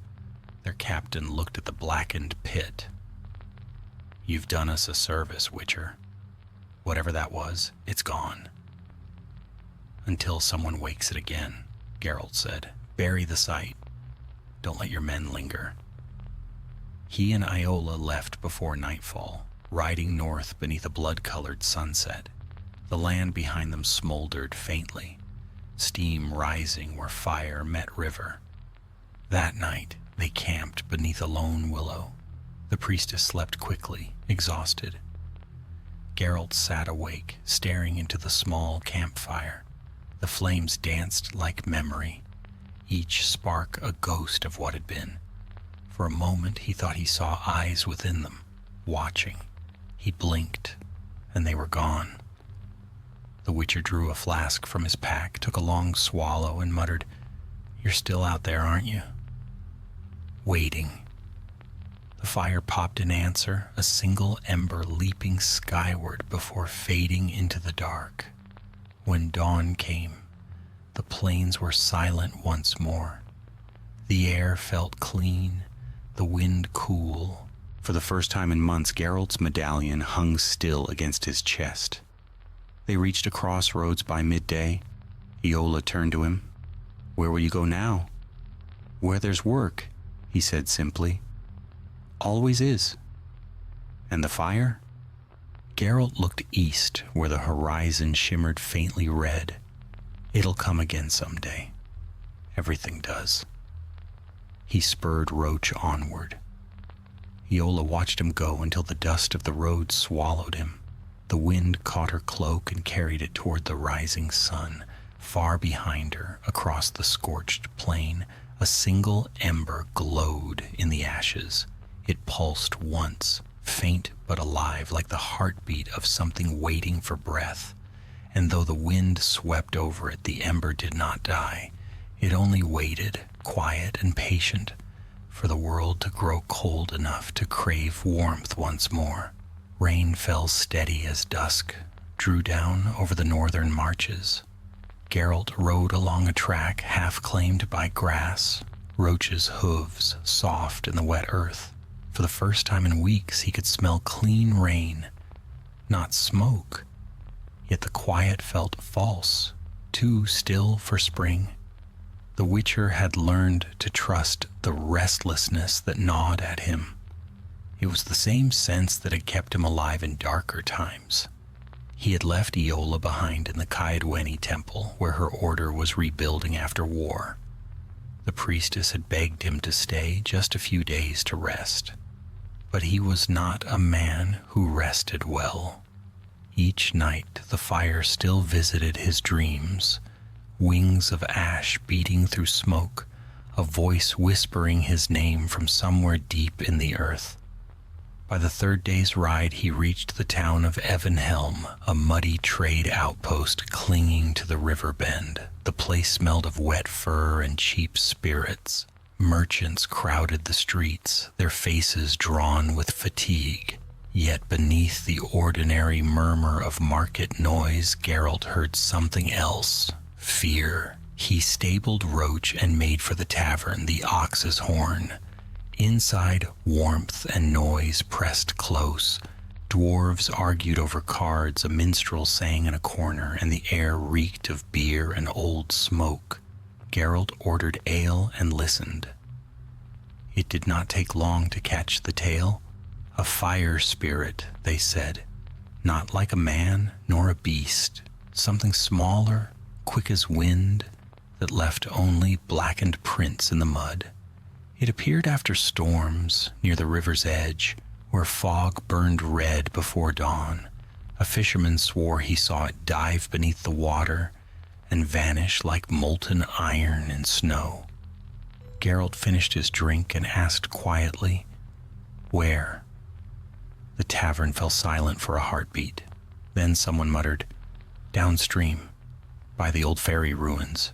Their captain looked at the blackened pit. "You've done us a service, Witcher. Whatever that was, it's gone." "Until someone wakes it again," Geralt said. "Bury the site. Don't let your men linger." He and Iola left before nightfall, riding north beneath a blood-colored sunset. The land behind them smoldered faintly, steam rising where fire met river. That night, they camped beneath a lone willow. The priestess slept quickly, exhausted. Geralt sat awake, staring into the small campfire. The flames danced like memory, each spark a ghost of what had been. For a moment, he thought he saw eyes within them, watching. He blinked, and they were gone. The Witcher drew a flask from his pack, took a long swallow, and muttered, "You're still out there, aren't you?" Waiting. The fire popped in answer, a single ember leaping skyward before fading into the dark. When dawn came, the plains were silent once more. The air felt clean, the wind cool. For the first time in months, Geralt's medallion hung still against his chest. They reached a crossroads by midday. Iola turned to him. "Where will you go now?" "Where there's work," he said simply. "Always is." "And the fire?" Geralt looked east, where the horizon shimmered faintly red. "It'll come again someday. Everything does." He spurred Roach onward. Iola watched him go until the dust of the road swallowed him. The wind caught her cloak and carried it toward the rising sun. Far behind her, across the scorched plain, a single ember glowed in the ashes. It pulsed once, faint but alive, like the heartbeat of something waiting for breath. And though the wind swept over it, the ember did not die. It only waited, quiet and patient, for the world to grow cold enough to crave warmth once more. Rain fell steady as dusk drew down over the northern marches. Geralt rode along a track half claimed by grass, roaches' hooves soft in the wet earth. For the first time in weeks he could smell clean rain, not smoke. Yet the quiet felt false, too still for spring. The Witcher had learned to trust the restlessness that gnawed at him. It was the same sense that had kept him alive in darker times. He had left Iola behind in the Caedweni temple, where her order was rebuilding after war. The priestess had begged him to stay just a few days to rest. But he was not a man who rested well. Each night the fire still visited his dreams, wings of ash beating through smoke, a voice whispering his name from somewhere deep in the earth. By the third day's ride he reached the town of Evenhelm, a muddy trade outpost clinging to the river bend. The place smelled of wet fur and cheap spirits. Merchants crowded the streets, their faces drawn with fatigue. Yet beneath the ordinary murmur of market noise, Geralt heard something else. Fear. He stabled Roach and made for the tavern, the Ox's Horn. Inside, warmth and noise pressed close. Dwarves argued over cards, a minstrel sang in a corner, and the air reeked of beer and old smoke. Geralt ordered ale and listened. It did not take long to catch the tale. A fire spirit, they said, not like a man nor a beast, something smaller, quick as wind, that left only blackened prints in the mud. It appeared after storms near the river's edge, where fog burned red before dawn. A fisherman swore he saw it dive beneath the water and vanish like molten iron in snow. Geralt finished his drink and asked quietly, "Where?" The tavern fell silent for a heartbeat. Then someone muttered, "Downstream, by the old ferry ruins."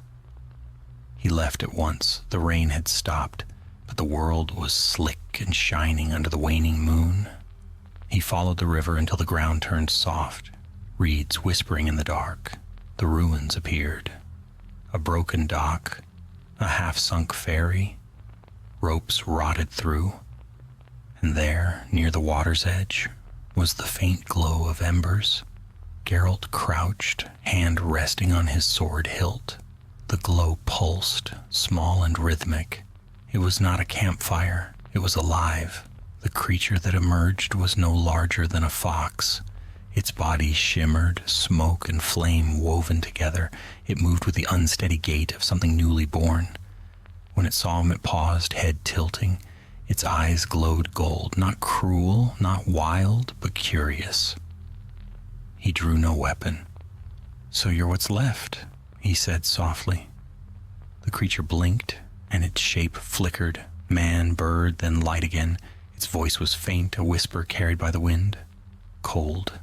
He left at once. The rain had stopped, but the world was slick and shining under the waning moon. He followed the river until the ground turned soft, reeds whispering in the dark. The ruins appeared. A broken dock, a half-sunk ferry, ropes rotted through, and there, near the water's edge, was the faint glow of embers. Geralt crouched, hand resting on his sword hilt. The glow pulsed, small and rhythmic. It was not a campfire, it was alive. The creature that emerged was no larger than a fox. Its body shimmered, smoke and flame woven together. It moved with the unsteady gait of something newly born. When it saw him, it paused, head tilting. Its eyes glowed gold, not cruel, not wild, but curious. He drew no weapon. "So you're what's left," he said softly. The creature blinked, and its shape flickered, man, bird, then light again. Its voice was faint, a whisper carried by the wind. Cold.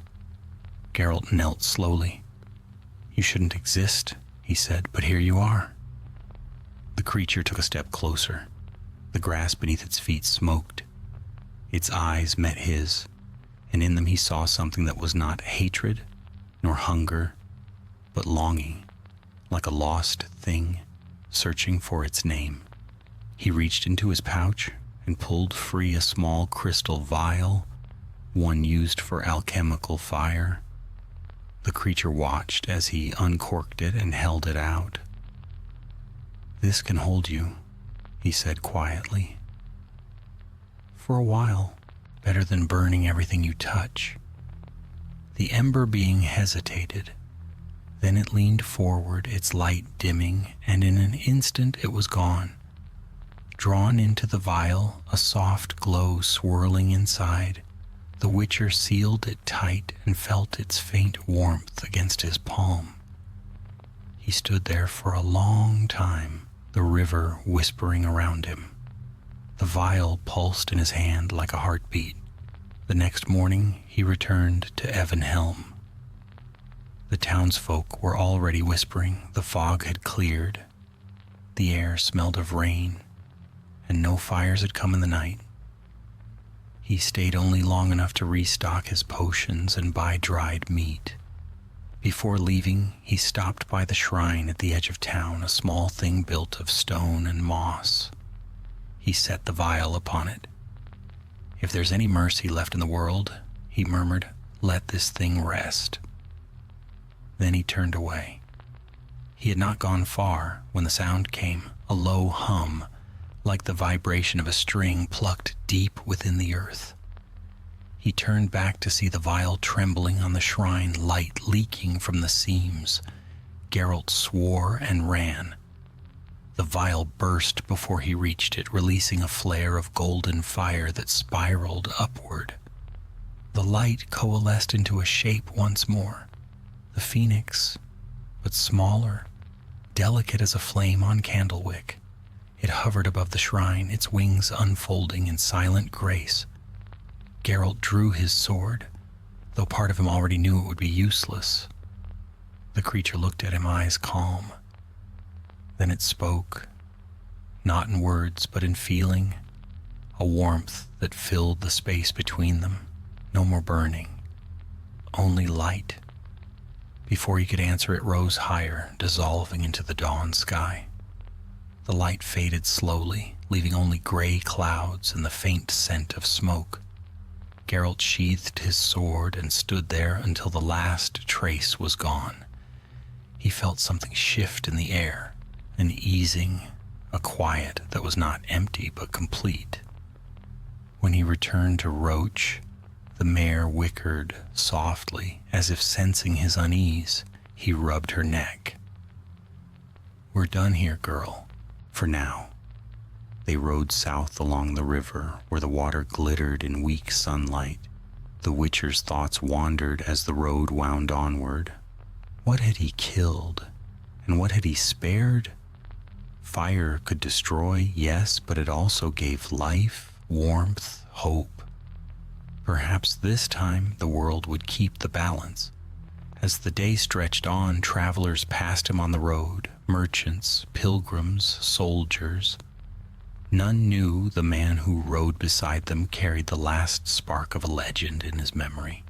Geralt knelt slowly. "You shouldn't exist," he said, "but here you are." The creature took a step closer. The grass beneath its feet smoked. Its eyes met his, and in them he saw something that was not hatred nor hunger, but longing, like a lost thing searching for its name. He reached into his pouch and pulled free a small crystal vial, one used for alchemical fire. The creature watched as he uncorked it and held it out. "This can hold you," he said quietly. "For a while, better than burning everything you touch." The ember being hesitated. Then it leaned forward, its light dimming, and in an instant it was gone. Drawn into the vial, a soft glow swirling inside, the Witcher sealed it tight and felt its faint warmth against his palm. He stood there for a long time, the river whispering around him. The vial pulsed in his hand like a heartbeat. The next morning, he returned to Evanhelm. The townsfolk were already whispering. The fog had cleared. The air smelled of rain, and no fires had come in the night. He stayed only long enough to restock his potions and buy dried meat. Before leaving, he stopped by the shrine at the edge of town, a small thing built of stone and moss. He set the vial upon it. "If there's any mercy left in the world," he murmured, "let this thing rest." Then he turned away. He had not gone far when the sound came, a low hum, like the vibration of a string plucked deep within the earth. He turned back to see the vial trembling on the shrine, light leaking from the seams. Geralt swore and ran. The vial burst before he reached it, releasing a flare of golden fire that spiraled upward. The light coalesced into a shape once more. The phoenix, but smaller, delicate as a flame on candlewick. It hovered above the shrine, its wings unfolding in silent grace. Geralt drew his sword, though part of him already knew it would be useless. The creature looked at him, eyes calm. Then it spoke, not in words, but in feeling, a warmth that filled the space between them. No more burning, only light. Before he could answer, it rose higher, dissolving into the dawn sky. The light faded slowly, leaving only gray clouds and the faint scent of smoke. Geralt sheathed his sword and stood there until the last trace was gone. He felt something shift in the air, an easing, a quiet that was not empty but complete. When he returned to Roach, the mare whickered softly, as if sensing his unease. He rubbed her neck. "We're done here, girl, for now." They rode south along the river, where the water glittered in weak sunlight. The Witcher's thoughts wandered as the road wound onward. What had he killed, and what had he spared? Fire could destroy, yes, but it also gave life, warmth, hope. Perhaps this time the world would keep the balance. As the day stretched on, travelers passed him on the road, merchants, pilgrims, soldiers. None knew the man who rode beside them carried the last spark of a legend in his memory.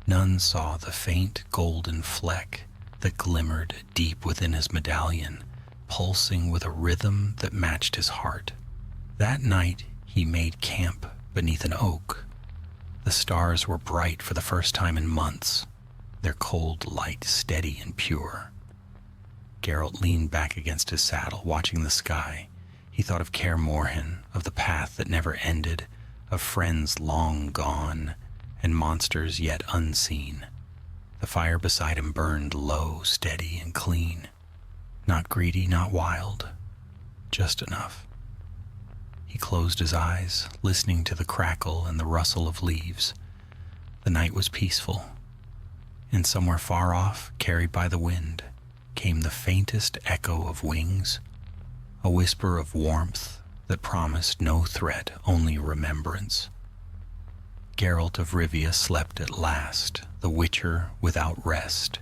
None saw the faint golden fleck that glimmered deep within his medallion, pulsing with a rhythm that matched his heart. That night he made camp beneath an oak. The stars were bright for the first time in months, their cold light steady and pure. Geralt leaned back against his saddle, watching the sky. He thought of Kaer Morhen, of the path that never ended, of friends long gone, and monsters yet unseen. The fire beside him burned low, steady, and clean. Not greedy, not wild, just enough. He closed his eyes, listening to the crackle and the rustle of leaves. The night was peaceful, and somewhere far off, carried by the wind, came the faintest echo of wings, a whisper of warmth that promised no threat, only remembrance. Geralt of Rivia slept at last, the Witcher without rest,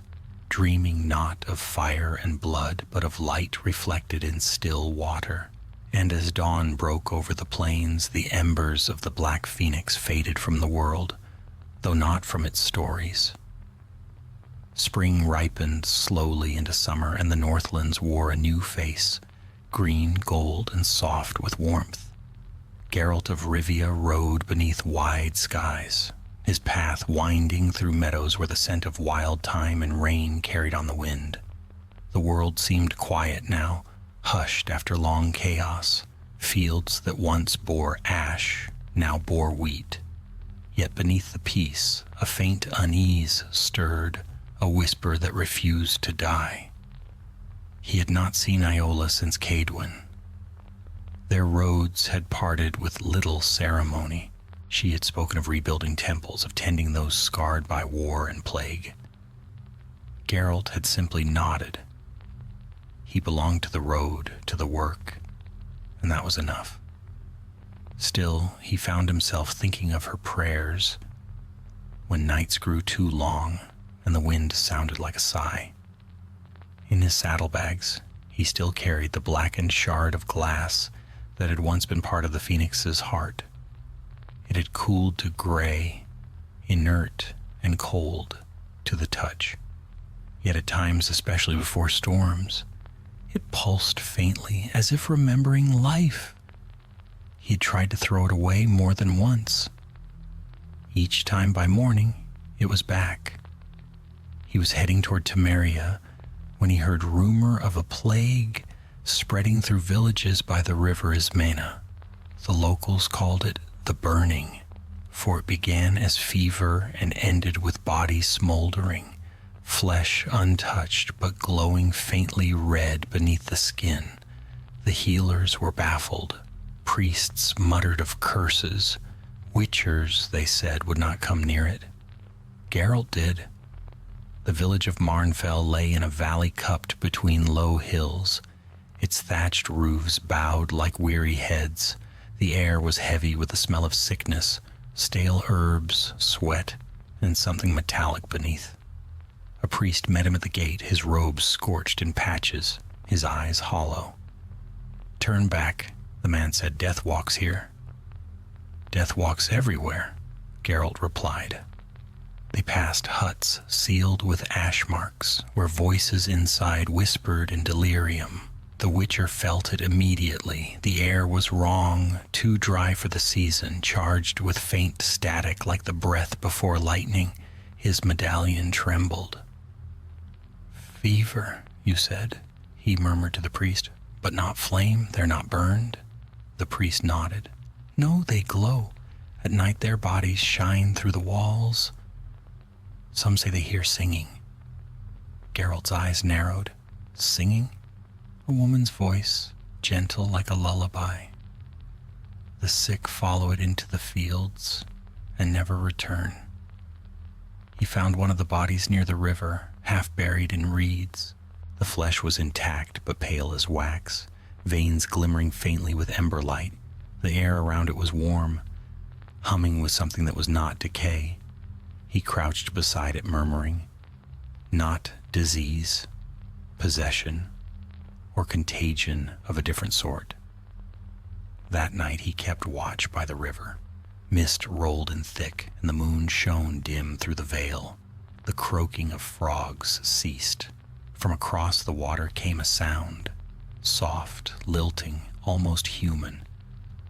dreaming not of fire and blood, but of light reflected in still water. And as dawn broke over the plains, the embers of the Black Phoenix faded from the world, though not from its stories. Spring ripened slowly into summer, and the Northlands wore a new face, green, gold, and soft with warmth. Geralt of Rivia rode beneath wide skies, his path winding through meadows where the scent of wild thyme and rain carried on the wind. The world seemed quiet now, hushed after long chaos. Fields that once bore ash now bore wheat. Yet beneath the peace, a faint unease stirred, a whisper that refused to die. He had not seen Iola since Cadwyn. Their roads had parted with little ceremony. She had spoken of rebuilding temples, of tending those scarred by war and plague. Geralt had simply nodded. He belonged to the road, to the work, and that was enough. Still, he found himself thinking of her prayers when nights grew too long and the wind sounded like a sigh. In his saddlebags, he still carried the blackened shard of glass that had once been part of the phoenix's heart. It had cooled to gray, inert and cold to the touch. Yet at times, especially before storms, it pulsed faintly as if remembering life. He had tried to throw it away more than once. Each time by morning, it was back. He was heading toward Temeria when he heard rumor of a plague spreading through villages by the river Ismena. The locals called it the Burning, for it began as fever and ended with bodies smoldering, flesh untouched but glowing faintly red beneath the skin. The healers were baffled. Priests muttered of curses. Witchers, they said, would not come near it. Geralt did. The village of Marnfell lay in a valley cupped between low hills. Its thatched roofs bowed like weary heads. The air was heavy with the smell of sickness, stale herbs, sweat, and something metallic beneath. A priest met him at the gate, his robes scorched in patches, his eyes hollow. "Turn back," the man said. "Death walks here." "Death walks everywhere," Geralt replied. They passed huts sealed with ash marks, where voices inside whispered in delirium. The Witcher felt it immediately. The air was wrong, too dry for the season, charged with faint static like the breath before lightning. His medallion trembled. "Fever, you said," he murmured to the priest. "But not flame? They're not burned?" The priest nodded. "No, they glow. At night their bodies shine through the walls. Some say they hear singing." Geralt's eyes narrowed. Singing? A woman's voice, gentle like a lullaby. The sick follow it into the fields and never return. He found one of the bodies near the river, half buried in reeds. The flesh was intact but pale as wax, veins glimmering faintly with ember light. The air around it was warm, humming with something that was not decay. He crouched beside it, murmuring, not disease, possession, or contagion of a different sort. That night he kept watch by the river. Mist rolled in thick, and the moon shone dim through the veil. The croaking of frogs ceased. From across the water came a sound, soft, lilting, almost human.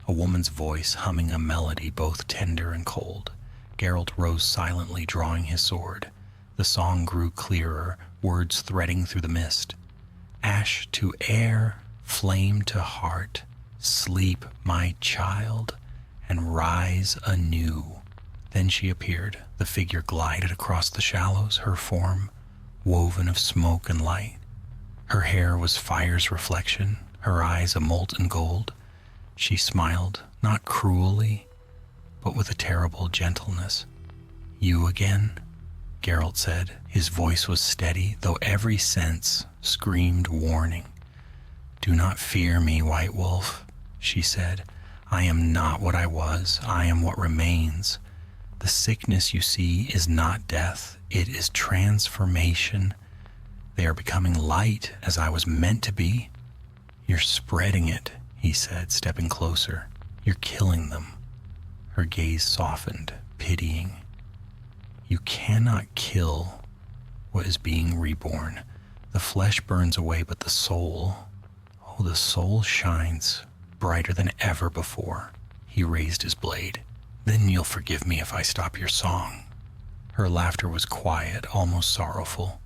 A woman's voice humming a melody both tender and cold. Geralt rose silently, drawing his sword. The song grew clearer, words threading through the mist. "Ash to air, flame to heart, sleep, my child, and rise anew." Then she appeared. The figure glided across the shallows, her form woven of smoke and light. Her hair was fire's reflection, her eyes a molten gold. She smiled, not cruelly, but with a terrible gentleness. "You again?" Geralt said. His voice was steady, though every sense screamed warning. "Do not fear me, White Wolf," she said. "I am not what I was. I am what remains. The sickness you see is not death. It is transformation. They are becoming light, as I was meant to be." "You're spreading it," he said, stepping closer. "You're killing them." Her gaze softened, pitying. "You cannot kill what is being reborn. The flesh burns away, but the soul, oh, the soul shines brighter than ever before." He raised his blade. "Then you'll forgive me if I stop your song." Her laughter was quiet, almost sorrowful.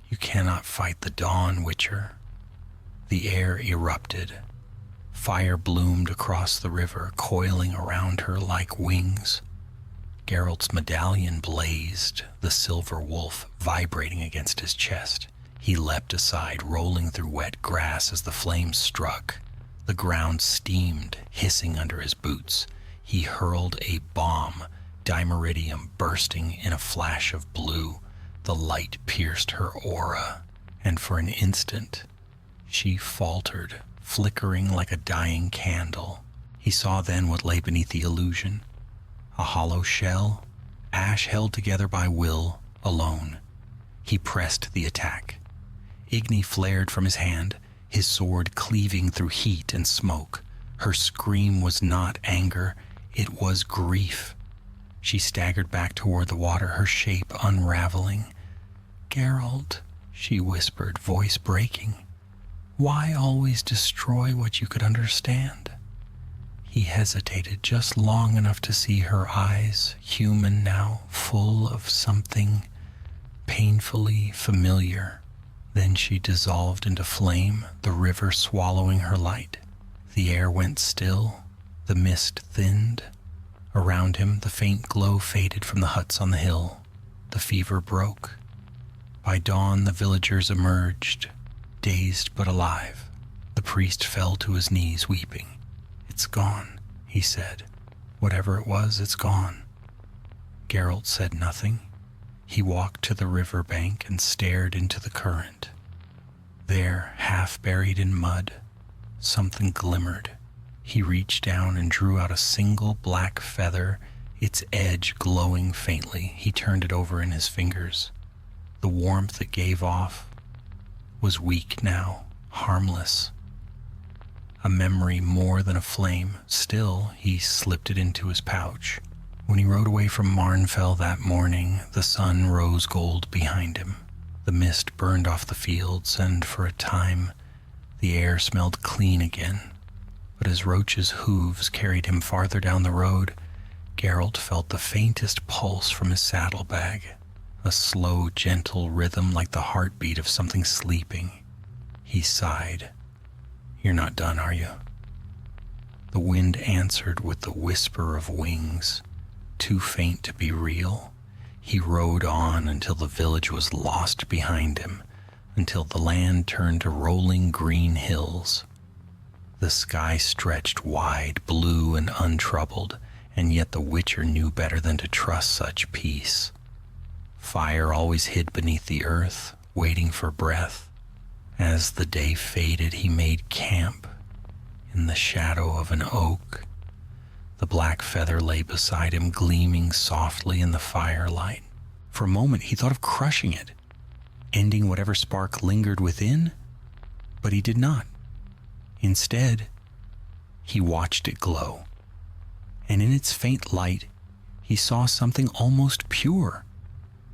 "You cannot fight the dawn, Witcher." The air erupted. Fire bloomed across the river, coiling around her like wings. Geralt's medallion blazed, the silver wolf vibrating against his chest. He leapt aside, rolling through wet grass as the flames struck. The ground steamed, hissing under his boots. He hurled a bomb, dimeridium bursting in a flash of blue. The light pierced her aura, and for an instant she faltered, flickering like a dying candle. He saw then what lay beneath the illusion. A hollow shell, ash held together by will alone. He pressed the attack. Igni flared from his hand, his sword cleaving through heat and smoke. Her scream was not anger, it was grief. She staggered back toward the water, her shape unraveling. "Geralt," she whispered, voice breaking, "why always destroy what you could understand?" He hesitated just long enough to see her eyes, human now, full of something painfully familiar. Then she dissolved into flame, the river swallowing her light. The air went still, the mist thinned. Around him, the faint glow faded from the huts on the hill. The fever broke. By dawn, the villagers emerged, dazed but alive. The priest fell to his knees, weeping. "It's gone," he said. "Whatever it was, it's gone." Geralt said nothing. He walked to the river bank and stared into the current. There, half buried in mud, something glimmered. He reached down and drew out a single black feather, its edge glowing faintly. He turned it over in his fingers. The warmth it gave off was weak now, harmless. A memory more than a flame. Still, he slipped it into his pouch. When he rode away from Marnfell that morning, the sun rose gold behind him. The mist burned off the fields, and for a time, the air smelled clean again. But as Roach's hooves carried him farther down the road, Geralt felt the faintest pulse from his saddlebag, a slow, gentle rhythm like the heartbeat of something sleeping. He sighed. "You're not done, are you?" The wind answered with the whisper of wings, too faint to be real. He rode on until the village was lost behind him, until the land turned to rolling green hills. The sky stretched wide, blue and untroubled, and yet the Witcher knew better than to trust such peace. Fire always hid beneath the earth, waiting for breath. As the day faded, he made camp in the shadow of an oak. The black feather lay beside him, gleaming softly in the firelight. For a moment, he thought of crushing it, ending whatever spark lingered within, but he did not. Instead, he watched it glow, and in its faint light, he saw something almost pure,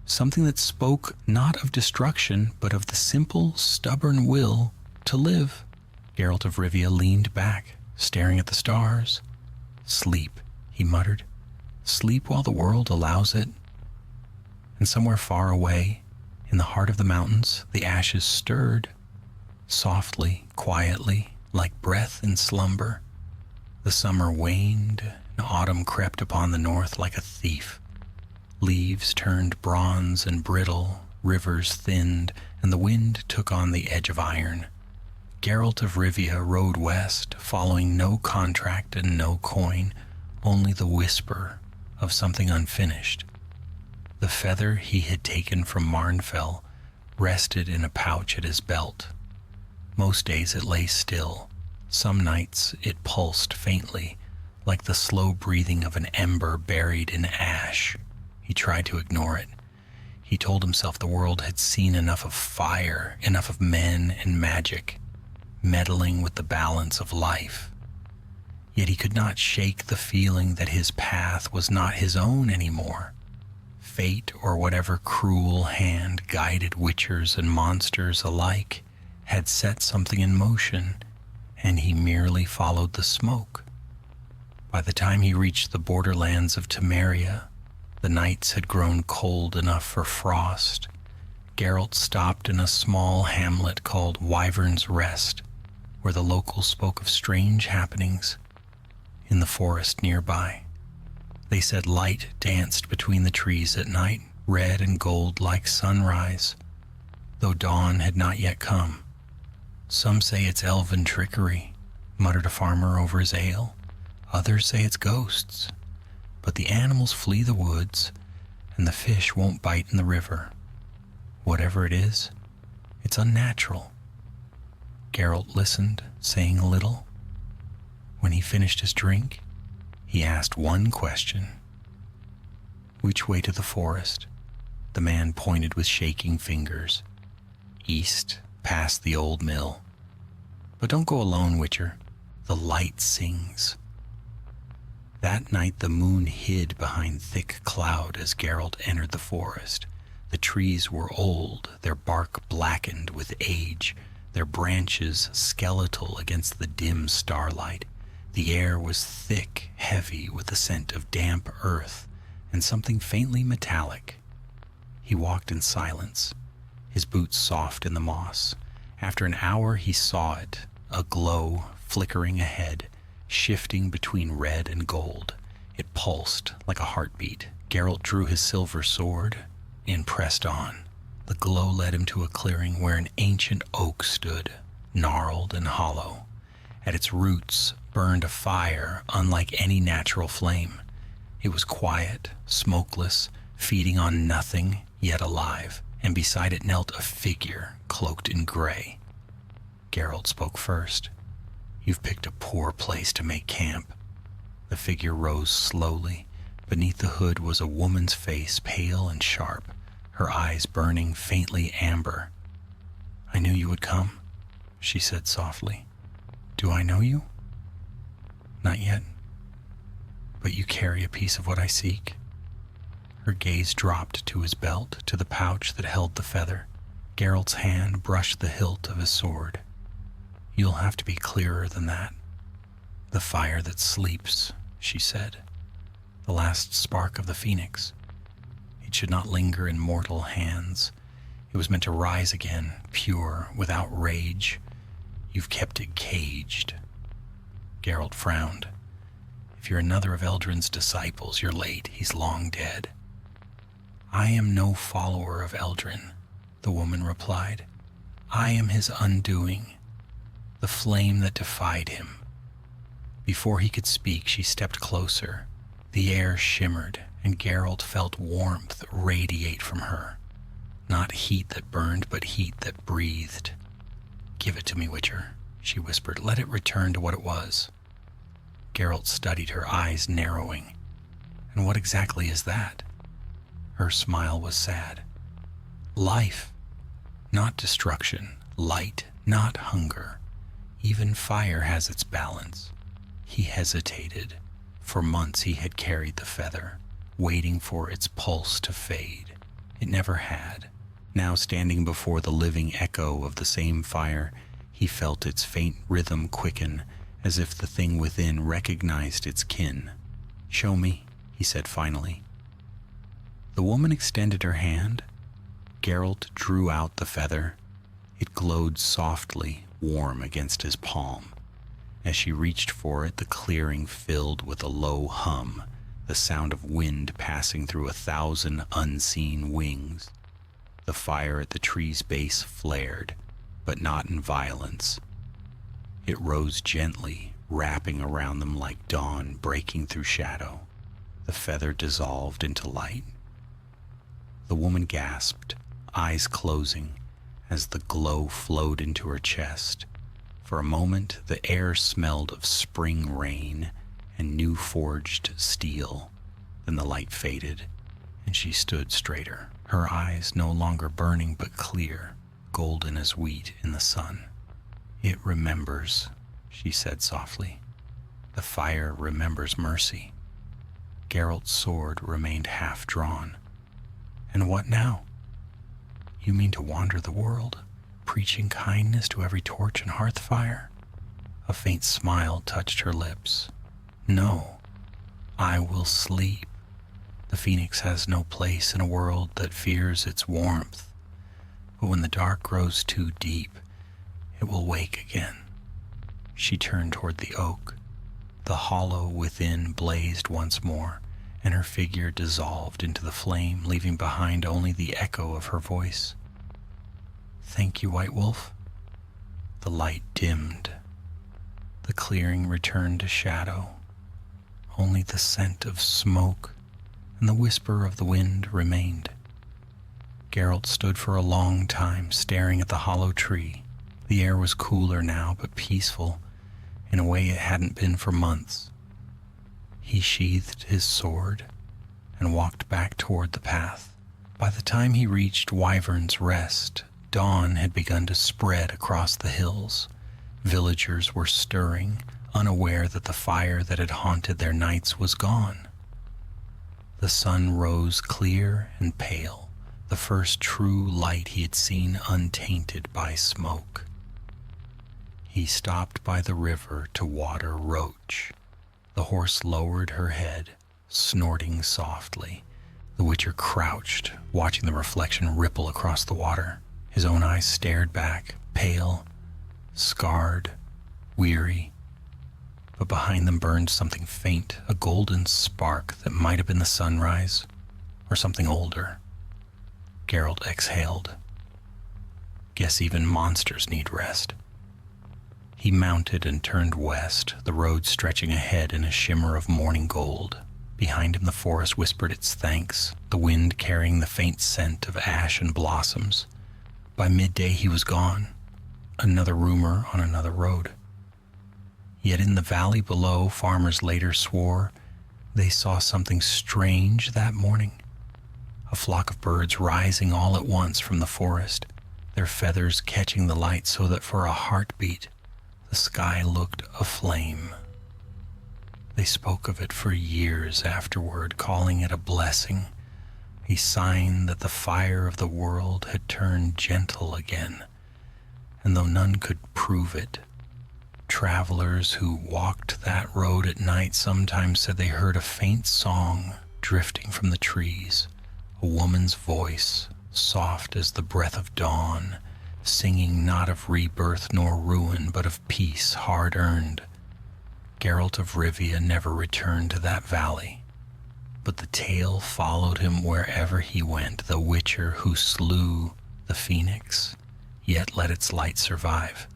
something that spoke not of destruction, but of the simple, stubborn will to live. Geralt of Rivia leaned back, staring at the stars. "Sleep," he muttered. "Sleep while the world allows it." And somewhere far away, in the heart of the mountains, the ashes stirred, softly, quietly, like breath in slumber. The summer waned, and autumn crept upon the north like a thief. Leaves turned bronze and brittle, rivers thinned, and the wind took on the edge of iron. Geralt of Rivia rode west, following no contract and no coin, only the whisper of something unfinished. The feather he had taken from Marnfell rested in a pouch at his belt. Most days it lay still. Some nights it pulsed faintly, like the slow breathing of an ember buried in ash. He tried to ignore it. He told himself the world had seen enough of fire, enough of men and magic, meddling with the balance of life. Yet he could not shake the feeling that his path was not his own anymore. Fate, or whatever cruel hand guided witchers and monsters alike, had set something in motion, and he merely followed the smoke. By the time he reached the borderlands of Temeria, the nights had grown cold enough for frost. Geralt stopped in a small hamlet called Wyvern's Rest, where the locals spoke of strange happenings in the forest nearby. They said light danced between the trees at night, red and gold like sunrise, though dawn had not yet come. "Some say it's elven trickery," muttered a farmer over his ale. "Others say it's ghosts. But the animals flee the woods, and the fish won't bite in the river. Whatever it is, it's unnatural." Geralt listened, saying little. When he finished his drink, he asked one question. "Which way to the forest?" The man pointed with shaking fingers. "East, past the old mill. But don't go alone, Witcher. The light sings." That night the moon hid behind thick cloud as Geralt entered the forest. The trees were old, their bark blackened with age, their branches skeletal against the dim starlight. The air was thick, heavy with the scent of damp earth and something faintly metallic. He walked in silence, his boots soft in the moss. After an hour he saw it, a glow flickering ahead, shifting between red and gold. It pulsed like a heartbeat. Geralt drew his silver sword and pressed on. The glow led him to a clearing where an ancient oak stood, gnarled and hollow. At its roots burned a fire unlike any natural flame. It was quiet, smokeless, feeding on nothing, yet alive, and beside it knelt a figure cloaked in gray. Geralt spoke first. "You've picked a poor place to make camp." The figure rose slowly. Beneath the hood was a woman's face, pale and sharp, her eyes burning faintly amber. "I knew you would come," she said softly. "Do I know you?" "Not yet. But you carry a piece of what I seek." Her gaze dropped to his belt, to the pouch that held the feather. Geralt's hand brushed the hilt of his sword. "You'll have to be clearer than that." "The fire that sleeps," she said. "The last spark of the phoenix. It should not linger in mortal hands. It was meant to rise again, pure, without rage. You've kept it caged." Geralt frowned. "If you're another of Eldrin's disciples, you're late. He's long dead." "I am no follower of Eldrin," the woman replied. "I am his undoing, the flame that defied him." Before he could speak, she stepped closer. The air shimmered, and Geralt felt warmth radiate from her. Not heat that burned, but heat that breathed. "Give it to me, Witcher," she whispered. "Let it return to what it was." Geralt studied her, eyes narrowing. "And what exactly is that?" Her smile was sad. "Life, not destruction. Light, not hunger. Even fire has its balance." He hesitated. For months he had carried the feather, waiting for its pulse to fade. It never had. Now, standing before the living echo of the same fire, he felt its faint rhythm quicken, as if the thing within recognized its kin. "Show me," he said finally. The woman extended her hand. Geralt drew out the feather. It glowed softly, warm against his palm. As she reached for it, the clearing filled with a low hum, the sound of wind passing through 1,000 unseen wings. The fire at the tree's base flared, but not in violence. It rose gently, wrapping around them like dawn breaking through shadow. The feather dissolved into light. The woman gasped, eyes closing, as the glow flowed into her chest. For a moment, the air smelled of spring rain and new forged steel. Then the light faded, and she stood straighter, her eyes no longer burning but clear, golden as wheat in the sun. "It remembers," she said softly. "The fire remembers mercy." Geralt's sword remained half drawn. "And what now? You mean to wander the world, preaching kindness to every torch and hearth fire?" A faint smile touched her lips. "No, I will sleep. The phoenix has no place in a world that fears its warmth. But when the dark grows too deep, it will wake again." She turned toward the oak. The hollow within blazed once more, and her figure dissolved into the flame, leaving behind only the echo of her voice. "Thank you, White Wolf." The light dimmed. The clearing returned to shadow. Only the scent of smoke and the whisper of the wind remained. Geralt stood for a long time, staring at the hollow tree. The air was cooler now, but peaceful, in a way it hadn't been for months. He sheathed his sword and walked back toward the path. By the time he reached Wyvern's Rest, dawn had begun to spread across the hills. Villagers were stirring, unaware that the fire that had haunted their nights was gone. The sun rose clear and pale, the first true light he had seen untainted by smoke. He stopped by the river to water Roach. The horse lowered her head, snorting softly. The Witcher crouched, watching the reflection ripple across the water. His own eyes stared back, pale, scarred, weary. But behind them burned something faint, a golden spark that might have been the sunrise, or something older. Geralt exhaled. Guess even monsters need rest. He mounted and turned west, the road stretching ahead in a shimmer of morning gold. Behind him the forest whispered its thanks, the wind carrying the faint scent of ash and blossoms. By midday he was gone, another rumor on another road. Yet in the valley below, farmers later swore they saw something strange that morning. A flock of birds rising all at once from the forest, their feathers catching the light so that for a heartbeat the sky looked aflame. They spoke of it for years afterward, calling it a blessing, a sign that the fire of the world had turned gentle again. And though none could prove it, travelers who walked that road at night sometimes said they heard a faint song drifting from the trees, a woman's voice, soft as the breath of dawn, singing not of rebirth nor ruin, but of peace hard-earned. Geralt of Rivia never returned to that valley, but the tale followed him wherever he went, the Witcher who slew the phoenix, yet let its light survive.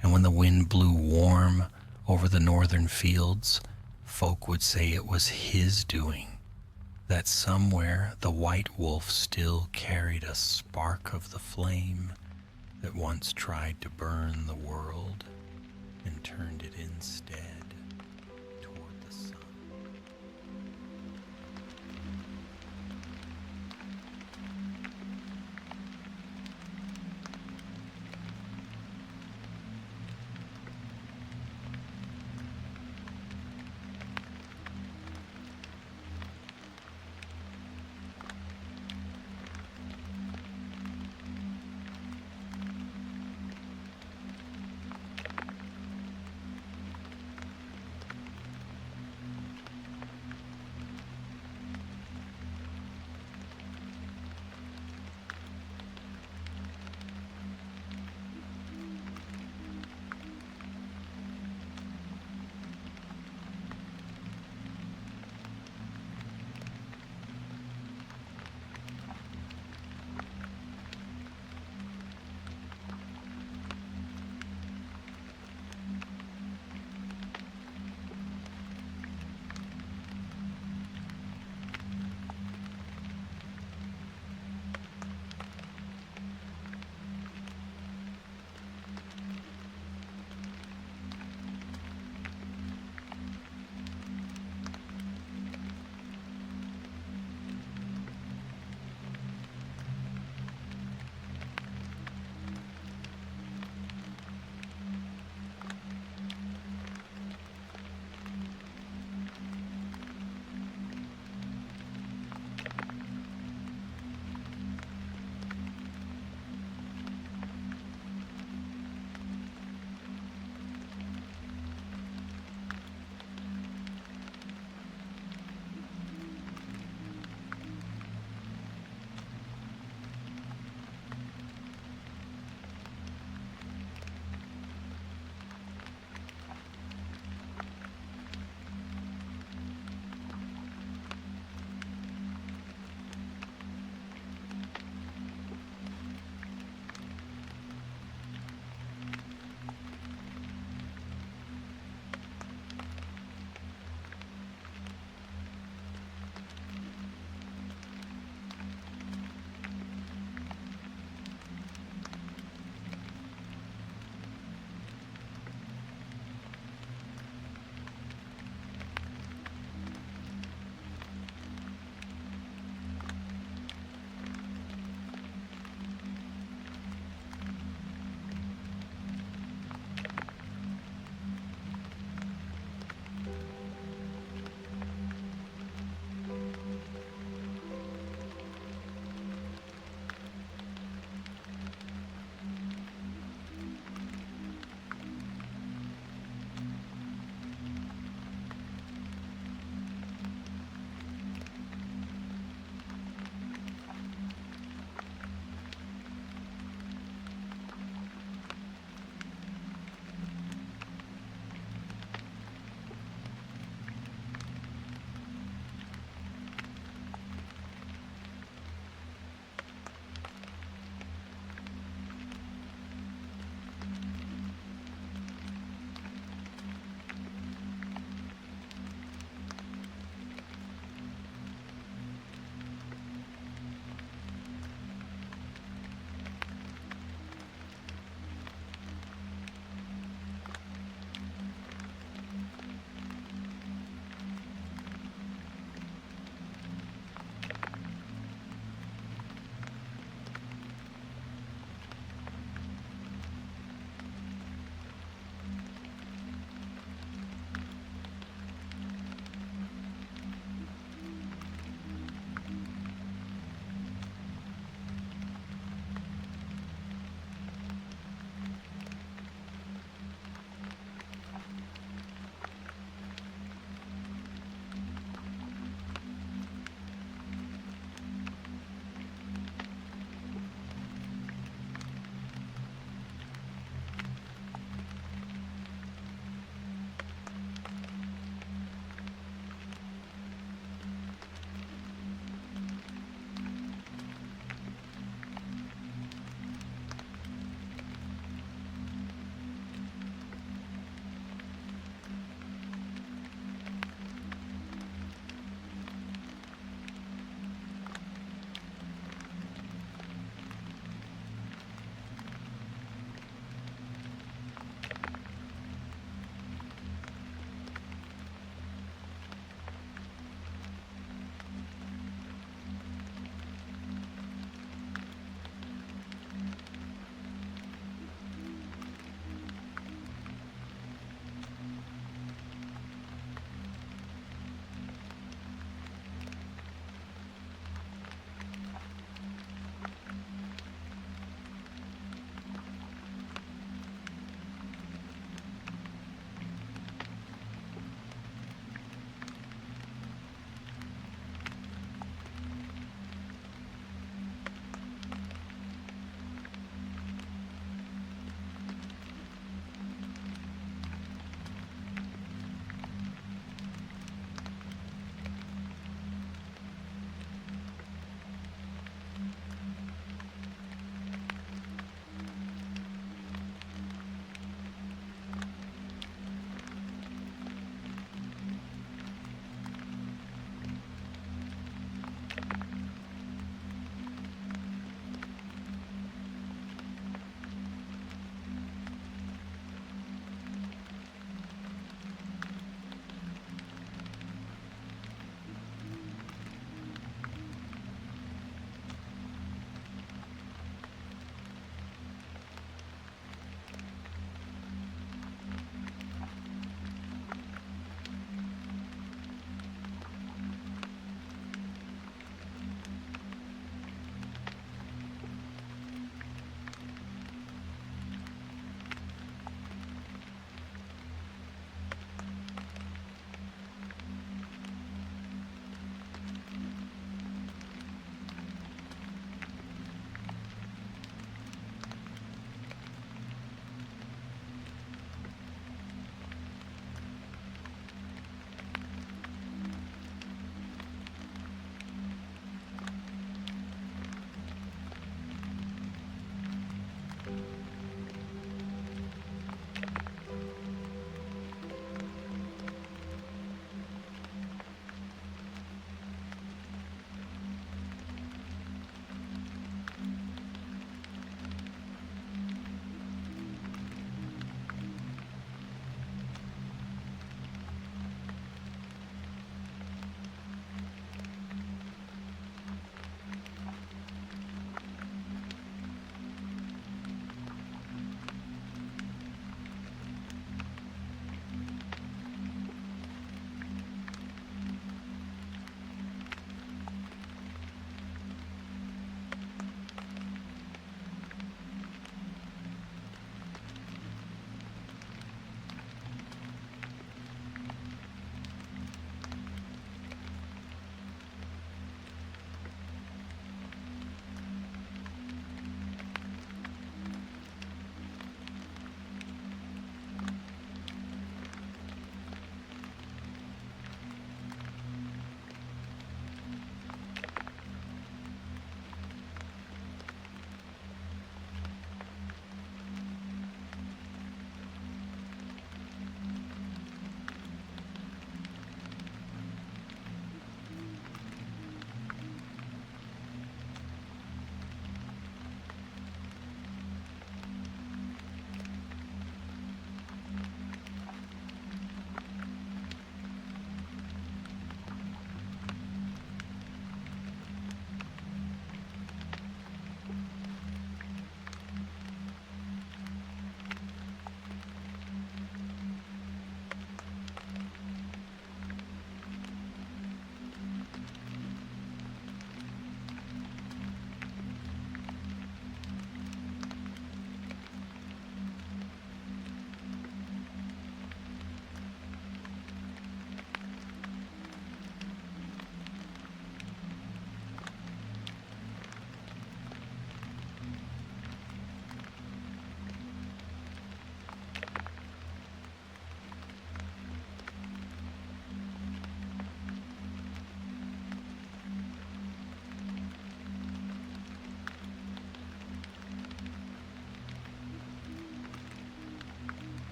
And when the wind blew warm over the northern fields, folk would say it was his doing, that somewhere the white wolf still carried a spark of the flame that once tried to burn the world and turned it instead.